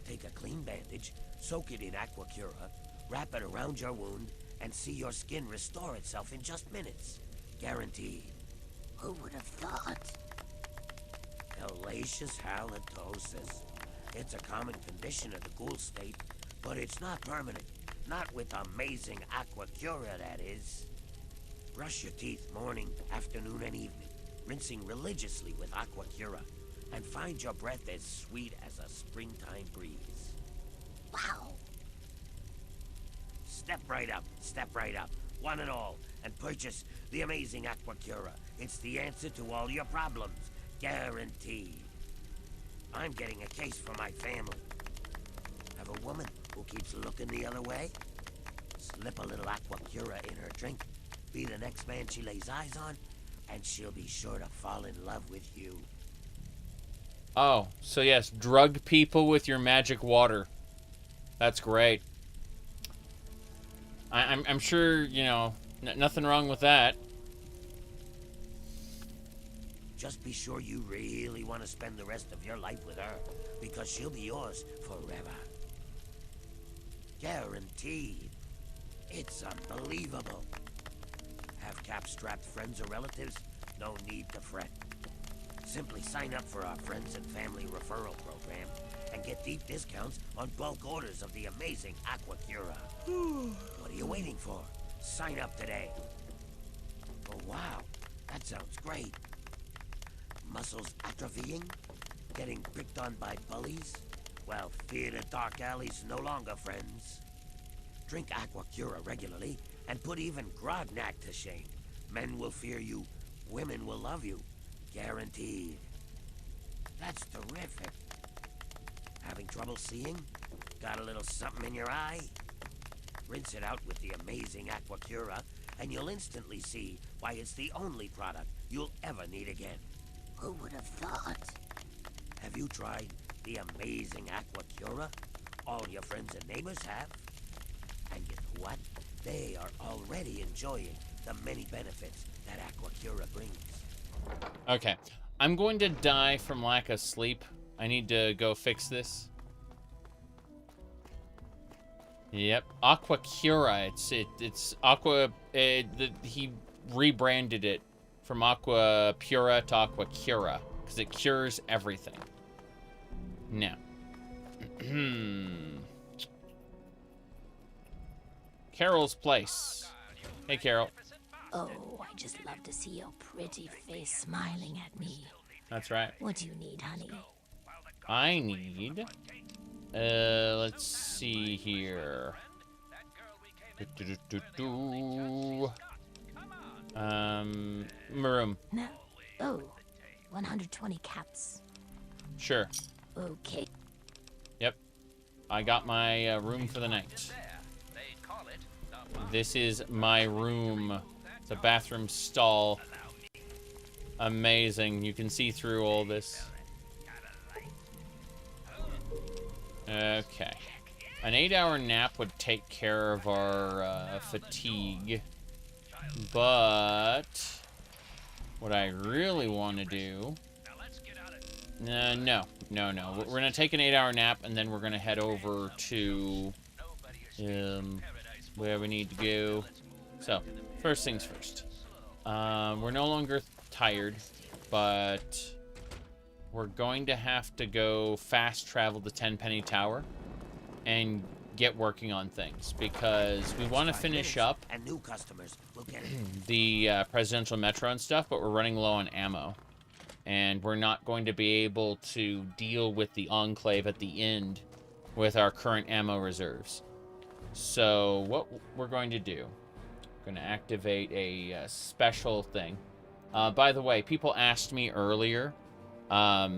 Take a clean bandage, soak it in Aquacura, wrap it around your wound, and see your skin restore itself in just minutes. Guaranteed. Who would have thought? Hellacious halitosis. It's a common condition of the ghoul state, but it's not permanent. Not with amazing Aquacura, that is. Brush your teeth morning, afternoon, and evening, rinsing religiously with Aquacura, and find your breath as sweet as a springtime breeze. Wow. Step right up, one and all, and purchase the amazing Aquacura. It's the answer to all your problems, guaranteed. I'm getting a case for my family. Have a woman who keeps looking the other way? Slip a little Aquacura in her drink, be the next man she lays eyes on, and she'll be sure to fall in love with you.
Oh, so yes, drug people with your magic water. That's great. I'm sure, you know, nothing wrong with that.
Just be sure you really want to spend the rest of your life with her, because she'll be yours forever. Guaranteed. It's unbelievable. Have cap-strapped friends or relatives? No need to fret. Simply sign up for our Friends and Family Referral Program and get deep discounts on bulk orders of the amazing Aquacura. What are you waiting for? Sign up today. Oh, wow. That sounds great. Muscles atrophying? Getting picked on by bullies? Well, fear the dark alleys no longer, friends. Drink Aquacura regularly and put even Grognak to shame. Men will fear you. Women will love you. Guaranteed. That's terrific. Having trouble seeing? Got a little something in your eye? Rinse it out with the amazing Aquacura, and you'll instantly see why it's the only product you'll ever need again. Who would have thought? Have you tried the amazing Aquacura? All your friends and neighbors have. And you know what? They are already enjoying the many benefits that Aquacura brings.
Okay. I'm going to die from lack of sleep. I need to go fix this. Yep. Aquacura. It's Aqua... he rebranded it from Aqua Pura to Aquacura. Because it cures everything. Now. Carol's place. Hey, Carol.
Oh, I just love to see your pretty face smiling at me.
That's right.
What do you need, honey?
I need... let's see here. Maroon.
No. Oh, 120 caps.
Sure.
Okay.
Yep. I got my room for the night. This is my room. It's a bathroom stall. Amazing. You can see through all this. Okay. An 8-hour nap would take care of our fatigue. But what I really want to do... No. We're going to take an 8-hour nap, and then we're going to head over to where we need to go. So, first things first. We're no longer tired, but we're going to have to go fast travel to Tenpenny Tower and get working on things, because we want to finish up
and new customers will get
the presidential metro and stuff, but we're running low on ammo. And we're not going to be able to deal with the Enclave at the end with our current ammo reserves. So what we're going to do, we're going to activate a special thing. By the way, people asked me earlier about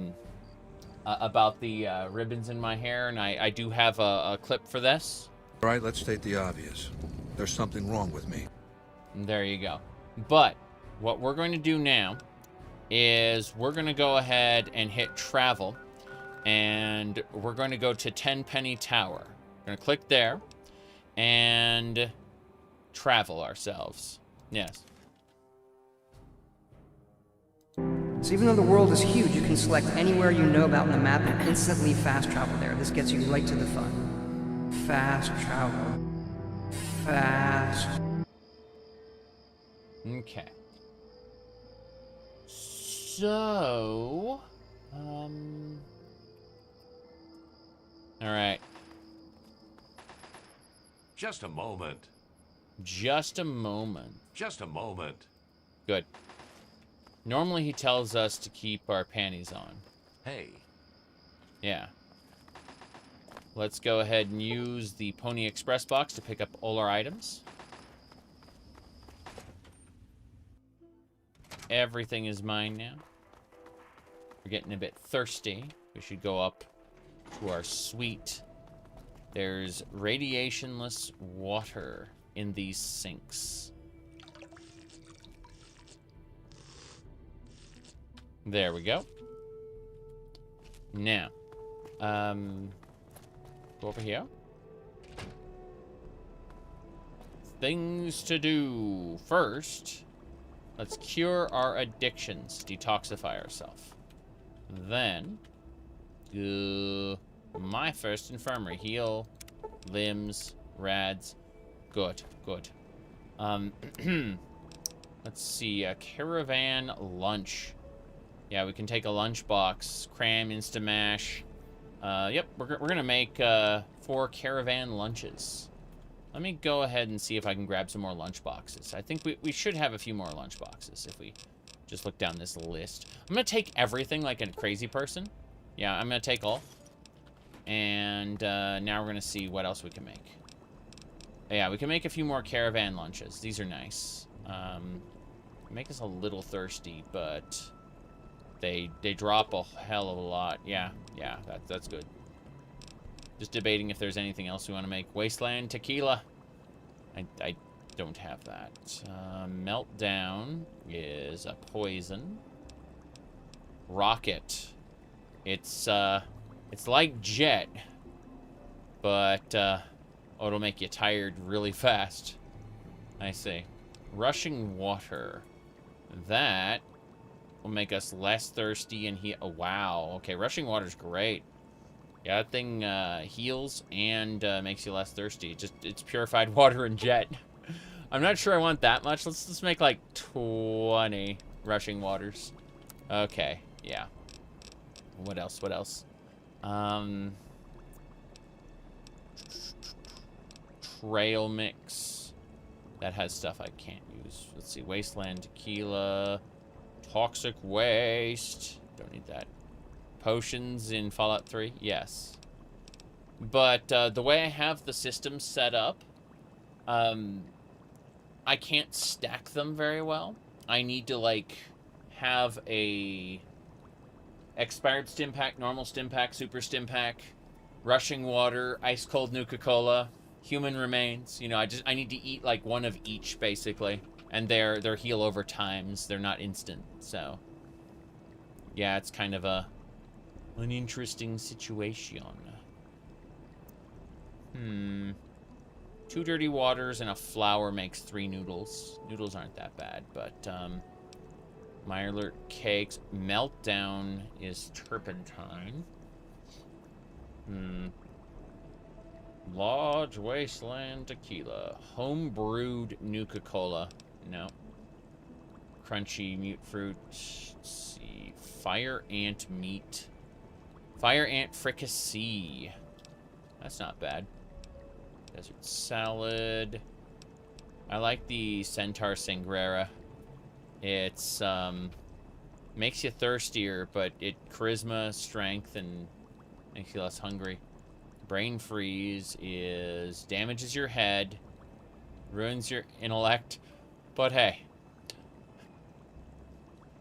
the ribbons in my hair, and I do have a clip for this.
All right, let's state the obvious. There's something wrong with me.
And there you go. But what we're going to do now is we're going to go ahead and hit travel, and we're going to go to Tenpenny Tower. We're going to click there and travel ourselves. Yes.
So even though the world is huge, you can select anywhere you know about in the map and instantly fast travel there. This gets you right to the fun. Fast travel. Fast.
Okay. So, all right.
Just a moment.
Just a moment.
Just a moment.
Good. Normally he tells us to keep our panties on.
Hey.
Yeah. Let's go ahead and use the Pony Express box to pick up all our items. Everything is mine now. We're getting a bit thirsty. We should go up to our suite. There's radiationless water in these sinks. There we go. Now, go over here. Things to do. First, let's cure our addictions, detoxify ourselves. Then, my first infirmary. Heal limbs, rads. Good, good. Let's see, a caravan lunch. Yeah, we can take a lunchbox, cram, Instamash. Yep, we're gonna make 4 caravan lunches. Let me go ahead and see if I can grab some more lunchboxes. I think we should have a few more lunchboxes if we just look down this list. I'm gonna take everything like a crazy person. Yeah, I'm gonna take all. And now we're gonna see what else we can make. Yeah, we can make a few more caravan lunches. These are nice. Make us a little thirsty, but they drop a hell of a lot. Yeah, that's good. Just debating if there's anything else we want to make. Wasteland tequila. I don't have that. Meltdown is a poison. Rocket. It's like Jet, but it'll make you tired really fast. I see. Rushing water. That will make us less thirsty and heal. Oh, wow. Okay, rushing water's great. Yeah, that thing heals and makes you less thirsty. It's purified water and Jet. I'm not sure I want that much. Let's make like 20 rushing waters. Okay, yeah. What else? What else? Trail mix. That has stuff I can't use. Let's see. Wasteland tequila. Toxic waste. Don't need that. Potions in Fallout 3? Yes. But the way I have the system set up, I can't stack them very well. I need to, like, have a expired stim pack, normal stim pack, super stim pack, rushing water, ice cold Nuka-Cola, human remains. You know, I need to eat, like, one of each, basically. And they're heal over times. They're not instant, so... Yeah, it's kind of an interesting situation. 2 dirty waters and a flour makes 3 noodles. Noodles aren't that bad, but Mirelurt cakes. Meltdown is turpentine. Large wasteland tequila. Home-brewed Nuka-Cola. No. Crunchy mute fruit. Let's see. Fire ant meat. Fire ant fricassee. That's not bad. Desert salad. I like the Centaur Sangrera. It's makes you thirstier, but it charisma, strength, and makes you less hungry. Brain freeze is damages your head, ruins your intellect, but hey,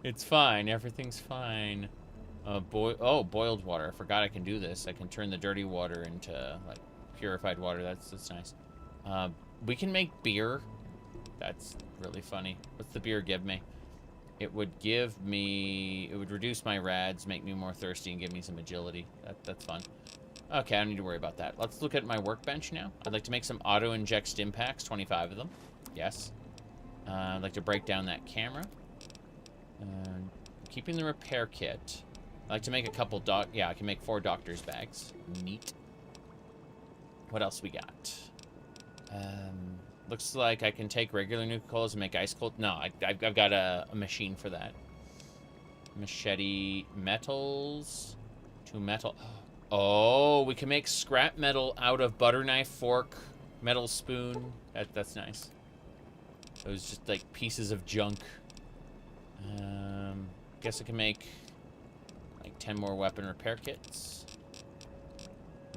it's fine. Everything's fine. Boiled water. I forgot I can do this. I can turn the dirty water into like purified water. That's nice. We can make beer. That's really funny. What's the beer give me? It would reduce my rads, make me more thirsty, and give me some agility. That's fun. Okay, I don't need to worry about that. Let's look at my workbench now. I'd like to make some auto-inject stim packs, 25 of them. Yes. I'd like to break down that camera. Keeping the repair kit. I'd like to make a couple yeah, I can make 4 doctor's bags. Neat. What else we got? Looks like I can take regular Nuka-Colas and make ice cold. No, I've got a machine for that. Machete metals. 2 metal. Oh, we can make scrap metal out of butter knife, fork, metal spoon. That's nice. Those just like pieces of junk. Guess I can make like 10 more weapon repair kits.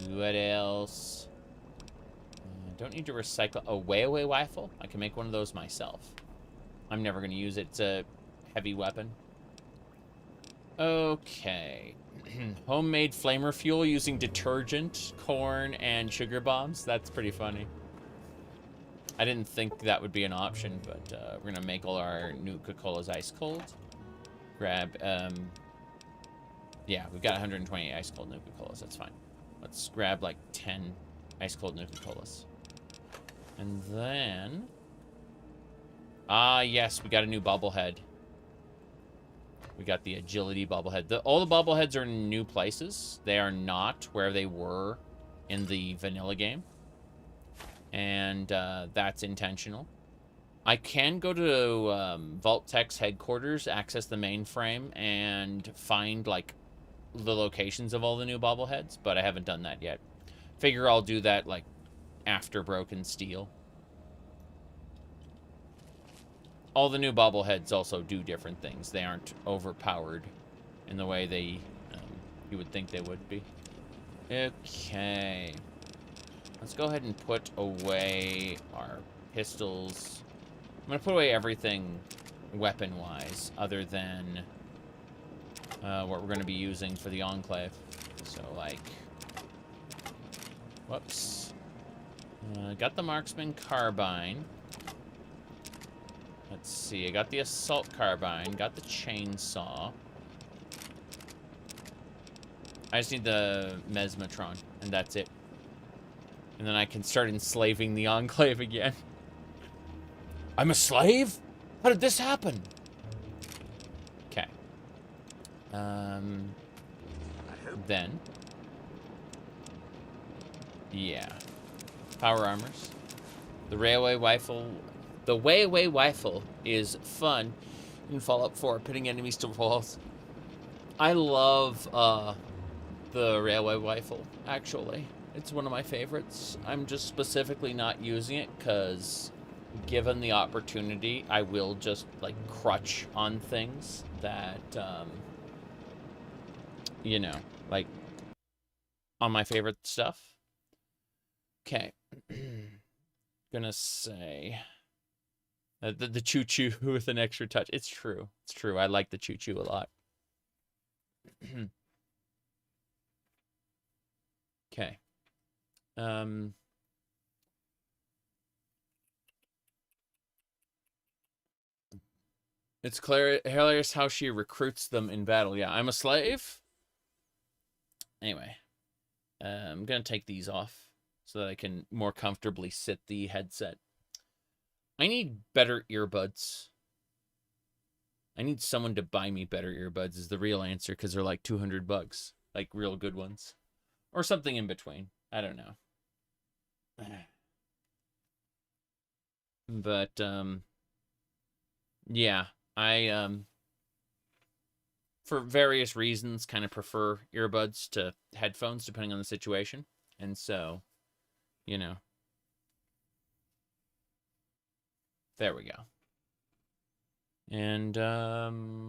What else? Don't need to recycle a way rifle. I can make one of those myself. I'm never going to use it. It's a heavy weapon. Okay. Homemade flamer fuel using detergent, corn, and sugar bombs. That's pretty funny. I didn't think that would be an option, but we're going to make all our Nuka-Colas ice cold. Grab, yeah, we've got 128 ice cold Nuka-Colas. That's fine. Let's grab like 10 ice cold Nuka-Colas. And then... yes, we got a new bobblehead. We got the agility bobblehead. All the bobbleheads are in new places. They are not where they were in the vanilla game. And that's intentional. I can go to Vault Tech's headquarters, access the mainframe, and find, like, the locations of all the new bobbleheads, but I haven't done that yet. Figure I'll do that, like, after Broken Steel. All the new bobbleheads also do different things. They aren't overpowered in the way they you would think they would be. Okay. Let's go ahead and put away our pistols. I'm going to put away everything weapon-wise other than what we're going to be using for the Enclave. So, like... Whoops. Got the Marksman Carbine. Let's see. I got the Assault Carbine. Got the Chainsaw. I just need the Mesmatron, and that's it. And then I can start enslaving the Enclave again. I'm a slave? How did this happen? Okay. Then. Yeah. Power armors. The railway rifle. The railway rifle is fun in Fallout 4, pitting enemies to walls. I love the railway rifle, actually. It's one of my favorites. I'm just specifically not using it because, given the opportunity, I will just, like, crutch on things that, you know, like, on my favorite stuff. Okay. Gonna say... the choo-choo with an extra touch. It's true. It's true. I like the choo-choo a lot. Okay. It's hilarious how she recruits them in battle. Yeah, I'm a slave. Anyway. I'm going to take these off so that I can more comfortably sit the headset. I need better earbuds. I need someone to buy me better earbuds is the real answer, because they're like $200. Like real good ones. Or something in between. I don't know. But, yeah. I, for various reasons, kind of prefer earbuds to headphones, depending on the situation. And so, you know. There we go. And,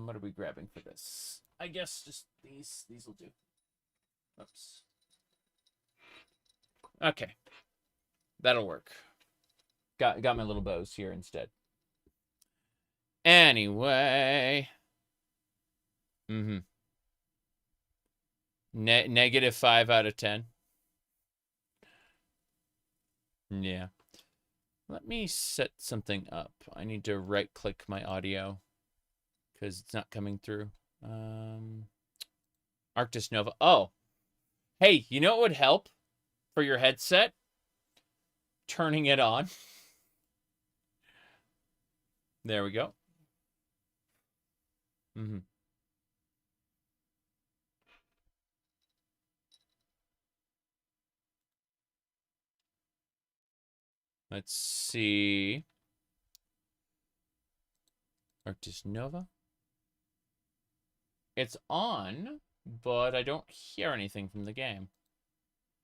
what are we grabbing for this? I guess just these will do. Oops. Okay. That'll work. Got my little bows here instead. Anyway. Negative 5 out of 10. Yeah. Let me set something up. I need to right-click my audio because it's not coming through. Arctis Nova. Oh. Hey, you know what would help for your headset? Turning it on. There we go. Let's see. Arctis Nova. It's on, but I don't hear anything from the game.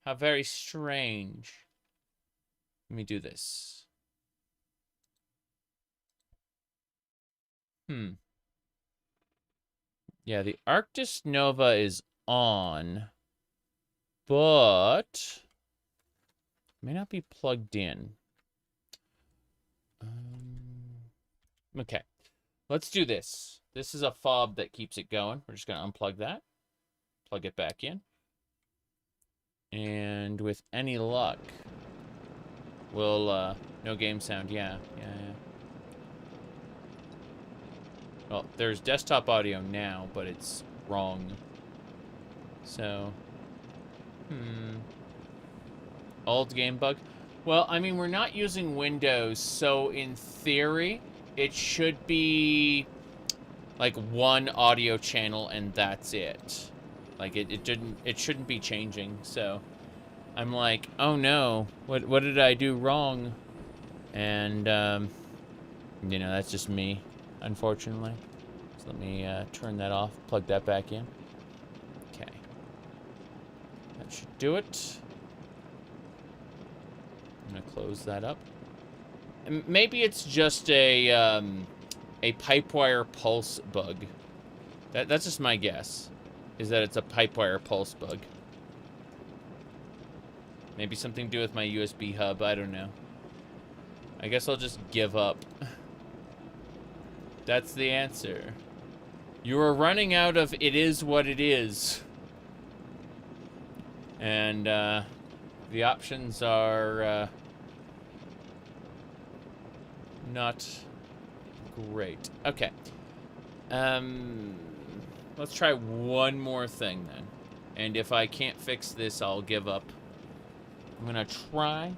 How very strange. Let me do this. Yeah, the Arctis Nova is on, but may not be plugged in. Okay, let's do this. This is a fob that keeps it going. We're just going to unplug that, plug it back in, and with any luck, we'll, no game sound, yeah. Well, there's desktop audio now, but it's wrong. So, old game bug. Well, I mean, we're not using Windows, so in theory, it should be like one audio channel and that's it. Like it shouldn't be changing. So I'm like, oh no, what did I do wrong? And you know, that's just me, unfortunately. So let me turn that off, plug that back in. Okay, that should do it. I'm gonna close that up. And maybe it's just a pipewire pulse bug. That's just my guess, is that it's a pipewire pulse bug. Maybe something to do with my USB hub, I don't know. I guess I'll just give up. That's the answer. You are running out of it is what it is. And the options are not great. Okay. Let's try one more thing then. And if I can't fix this, I'll give up. I'm gonna try.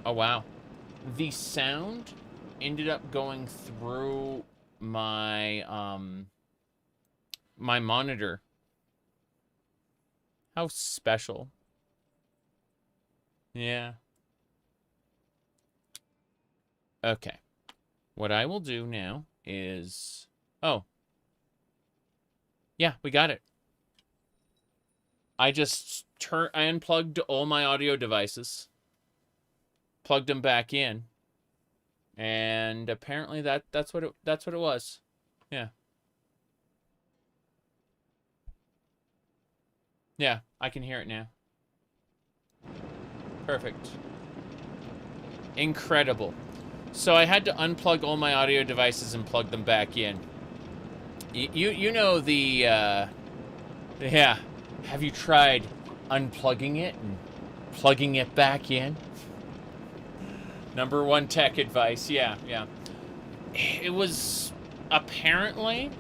Oh wow. The sound ended up going through my my monitor. How special. Yeah. Okay. What I will do now is... Oh. Yeah, we got it. I unplugged all my audio devices. Plugged them back in. And apparently that's what it was. Yeah. Yeah, I can hear it now. Perfect. Incredible. So I had to unplug all my audio devices and plug them back in. You know the, yeah. Have you tried unplugging it and plugging it back in? Number one tech advice, yeah. It was apparently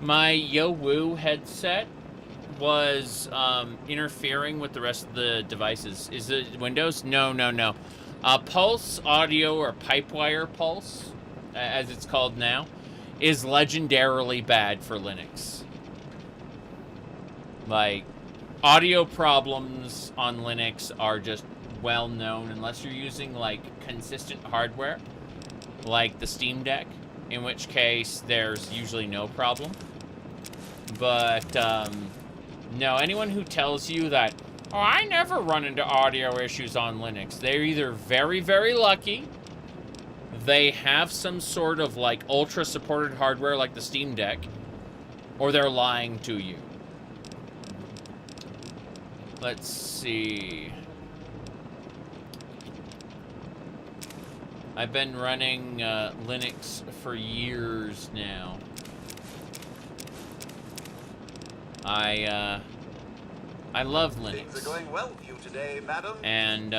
my YoWoo headset was interfering with the rest of the devices. Is it Windows? No. Pulse audio, or pipewire pulse, as it's called now, is legendarily bad for Linux. Like, audio problems on Linux are just well known, unless you're using like consistent hardware, like the Steam Deck, in which case there's usually no problem. But no, anyone who tells you that, oh, I never run into audio issues on Linux, they're either very, very lucky they have some sort of, like, ultra-supported hardware like the Steam Deck, or they're lying to you. Let's see. I've been running Linux for years now. I love Linux.
Things are going well for you today, madam.
And,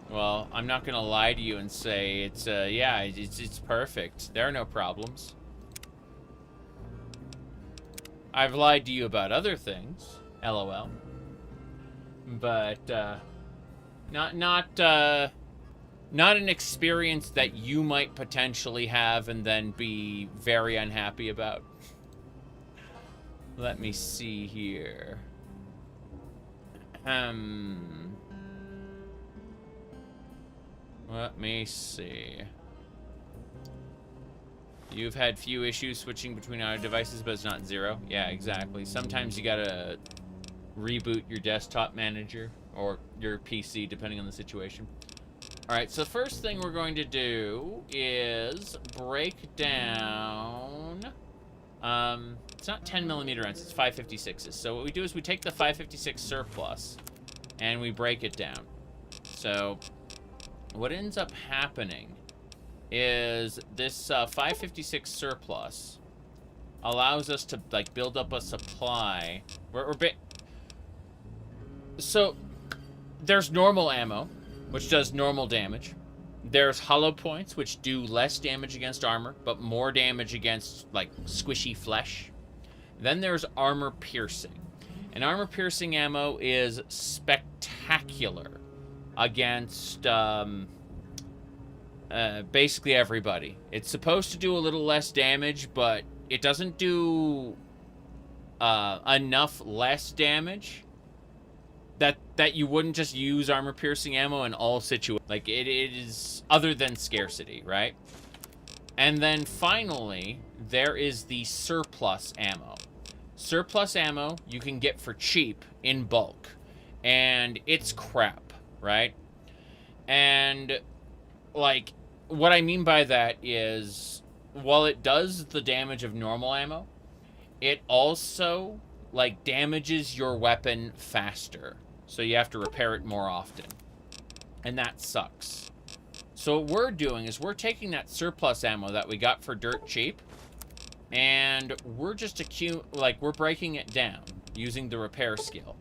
well, I'm not gonna lie to you and say it's, yeah, it's perfect. There are no problems. I've lied to you about other things, LOL. But, not an experience that you might potentially have and then be very unhappy about. Let me see here. Let me see. You've had few issues switching between our devices, but it's not zero. Yeah, exactly. Sometimes you gotta reboot your desktop manager or your PC, depending on the situation. Alright, so first thing we're going to do is break down... it's not 10mm rounds, it's 5.56s. So what we do is we take the 5.56 surplus and we break it down. So what ends up happening is this 5.56 surplus allows us to, like, build up a supply. So there's normal ammo, which does normal damage. There's hollow points, which do less damage against armor, but more damage against, like, squishy flesh. Then there's armor piercing. And armor piercing ammo is spectacular against basically everybody. It's supposed to do a little less damage, but it doesn't do enough less damage that you wouldn't just use armor piercing ammo in all situations. Like, it is other than scarcity, right? And then finally, there is the surplus ammo. Surplus ammo you can get for cheap in bulk, and it's crap, right? And, like, what I mean by that is, while it does the damage of normal ammo, it also, like, damages your weapon faster. So you have to repair it more often. And that sucks. So what we're doing is we're taking that surplus ammo that we got for dirt cheap, and we're just we're breaking it down using the repair skill.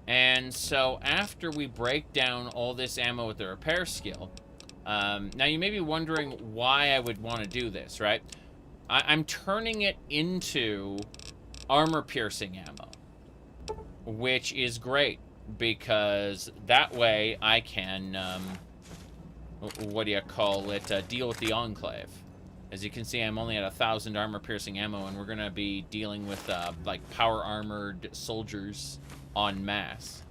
And so after we break down all this ammo with the repair skill, now you may be wondering why I would want to do this, right? I'm turning it into armor piercing ammo, which is great because that way I can, what do you call it, deal with the Enclave. As you can see, I'm only at 1,000 armor piercing ammo, and we're gonna be dealing with like power armored soldiers en masse.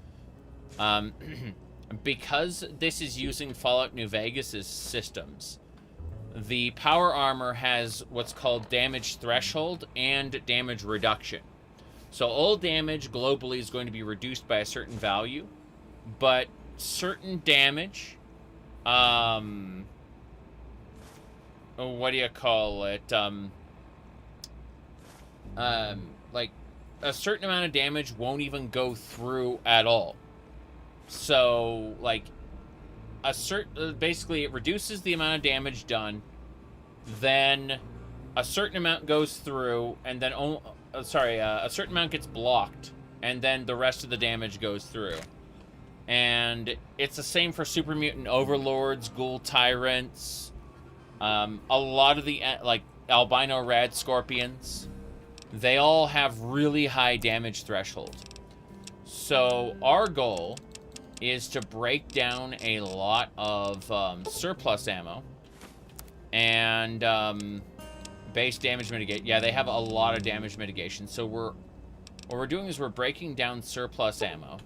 Because this is using Fallout New Vegas's systems, the power armor has what's called damage threshold and damage reduction. So all damage globally is going to be reduced by a certain value, but certain damage, what do you call it? Like, a certain amount of damage won't even go through at all. So, like, basically it reduces the amount of damage done, then a certain amount goes through, and then, a certain amount gets blocked, and then the rest of the damage goes through. And it's the same for Super Mutant Overlords, Ghoul Tyrants, a lot of the, like, Albino Rad Scorpions. They all have really high damage threshold. So our goal is to break down a lot of surplus ammo and base damage mitigate. Yeah, they have a lot of damage mitigation. So what we're doing is we're breaking down surplus ammo,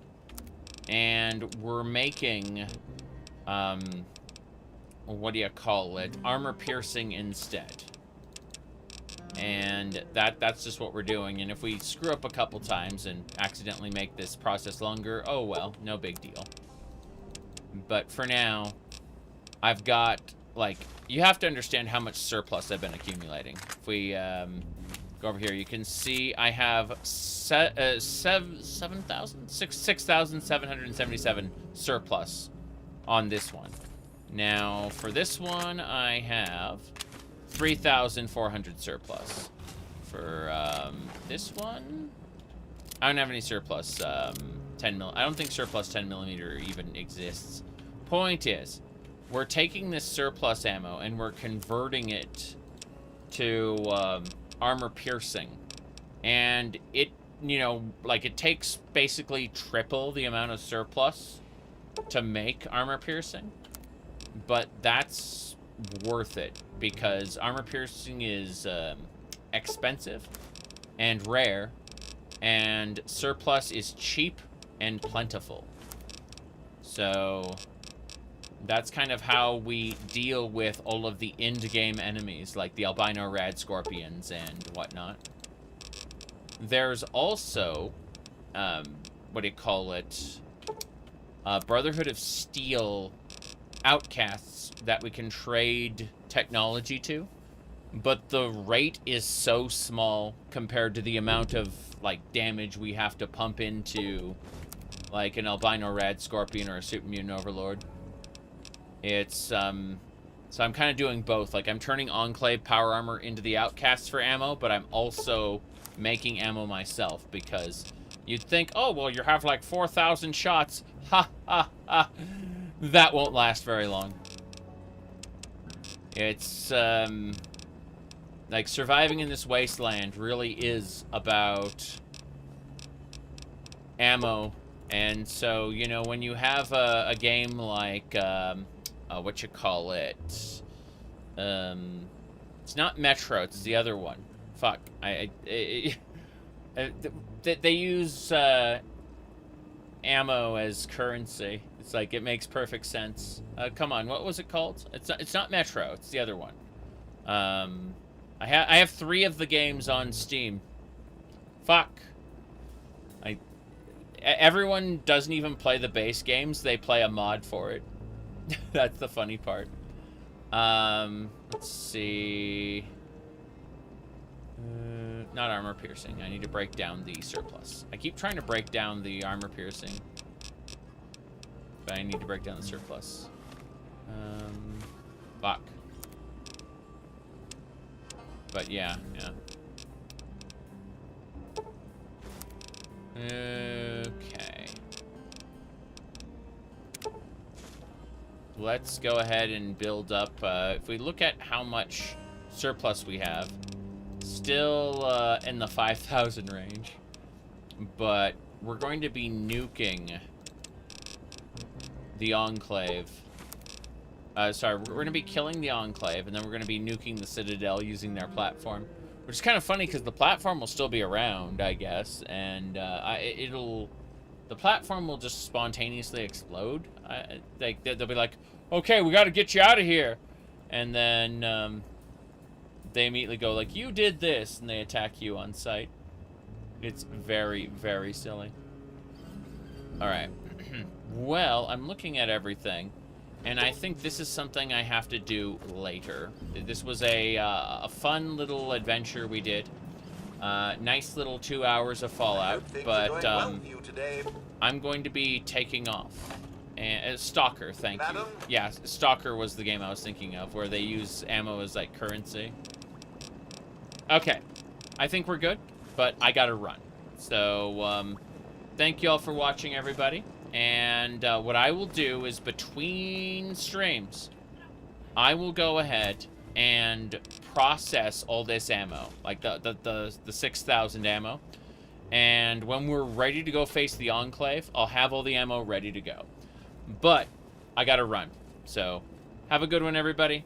and we're making what do you call it? Armor piercing instead. And that's just what we're doing. And if we screw up a couple times and accidentally make this process longer, oh well, no big deal. But for now, I've got, like, you have to understand how much surplus I've been accumulating. If we go over here, you can see I have 6,777 surplus on this one. Now, for this one, I have 3,400 surplus. For this one, I don't have any surplus 10 mil. I don't think surplus 10 millimeter even exists. Point is, we're taking this surplus ammo and we're converting it to armor piercing. And it, you know, like it takes basically triple the amount of surplus to make armor piercing. But that's worth it because armor piercing is expensive and rare, and surplus is cheap and plentiful. So that's kind of how we deal with all of the end-game enemies, like the albino rad scorpions and whatnot. There's also, what do you call it, Brotherhood of Steel outcasts that we can trade technology to, but the rate is so small compared to the amount of, like, damage we have to pump into, like, an albino rad scorpion or a super mutant overlord. It's, so I'm kind of doing both. Like, I'm turning Enclave power armor into the outcasts for ammo, but I'm also making ammo myself, because you'd think, oh, well, you have, like, 4,000 shots. Ha, ha, ha. That won't last very long. It's, like, surviving in this wasteland really is about ammo. And so, you know, when you have a game like, what you call it? It's not Metro, it's the other one. Fuck. They use, ammo as currency. It's like, it makes perfect sense. Come on, what was it called? It's not Metro, it's the other one. I have 3 of the games on Steam. Fuck. Everyone doesn't even play the base games, they play a mod for it. That's the funny part. Let's see. Not armor piercing. I need to break down the surplus. I keep trying to break down the armor piercing, but I need to break down the surplus. Fuck. But yeah. Okay. Let's go ahead and build up. If we look at how much surplus we have, still in the 5,000 range, but we're going to be nuking the Enclave. Sorry, we're going to be killing the Enclave, and then we're going to be nuking the Citadel using their platform, which is kind of funny because the platform will still be around, I guess, and the platform will just spontaneously explode. They'll be like, okay, we got to get you out of here, and then they immediately go like, you did this, and they attack you on sight. It's very, very silly. All right. Well, I'm looking at everything, and I think this is something I have to do later. This was a fun little adventure we did. Nice little 2 hours of Fallout, but I'm going to be taking off. And Stalker, thank you. Yeah, Stalker was the game I was thinking of, where they use ammo as, like, currency. Okay, I think we're good, but I gotta run. So, thank you all for watching, everybody. And what I will do is, between streams, I will go ahead and process all this ammo, like the 6,000 ammo. And when we're ready to go face the Enclave, I'll have all the ammo ready to go. But I gotta run. So, have a good one, everybody.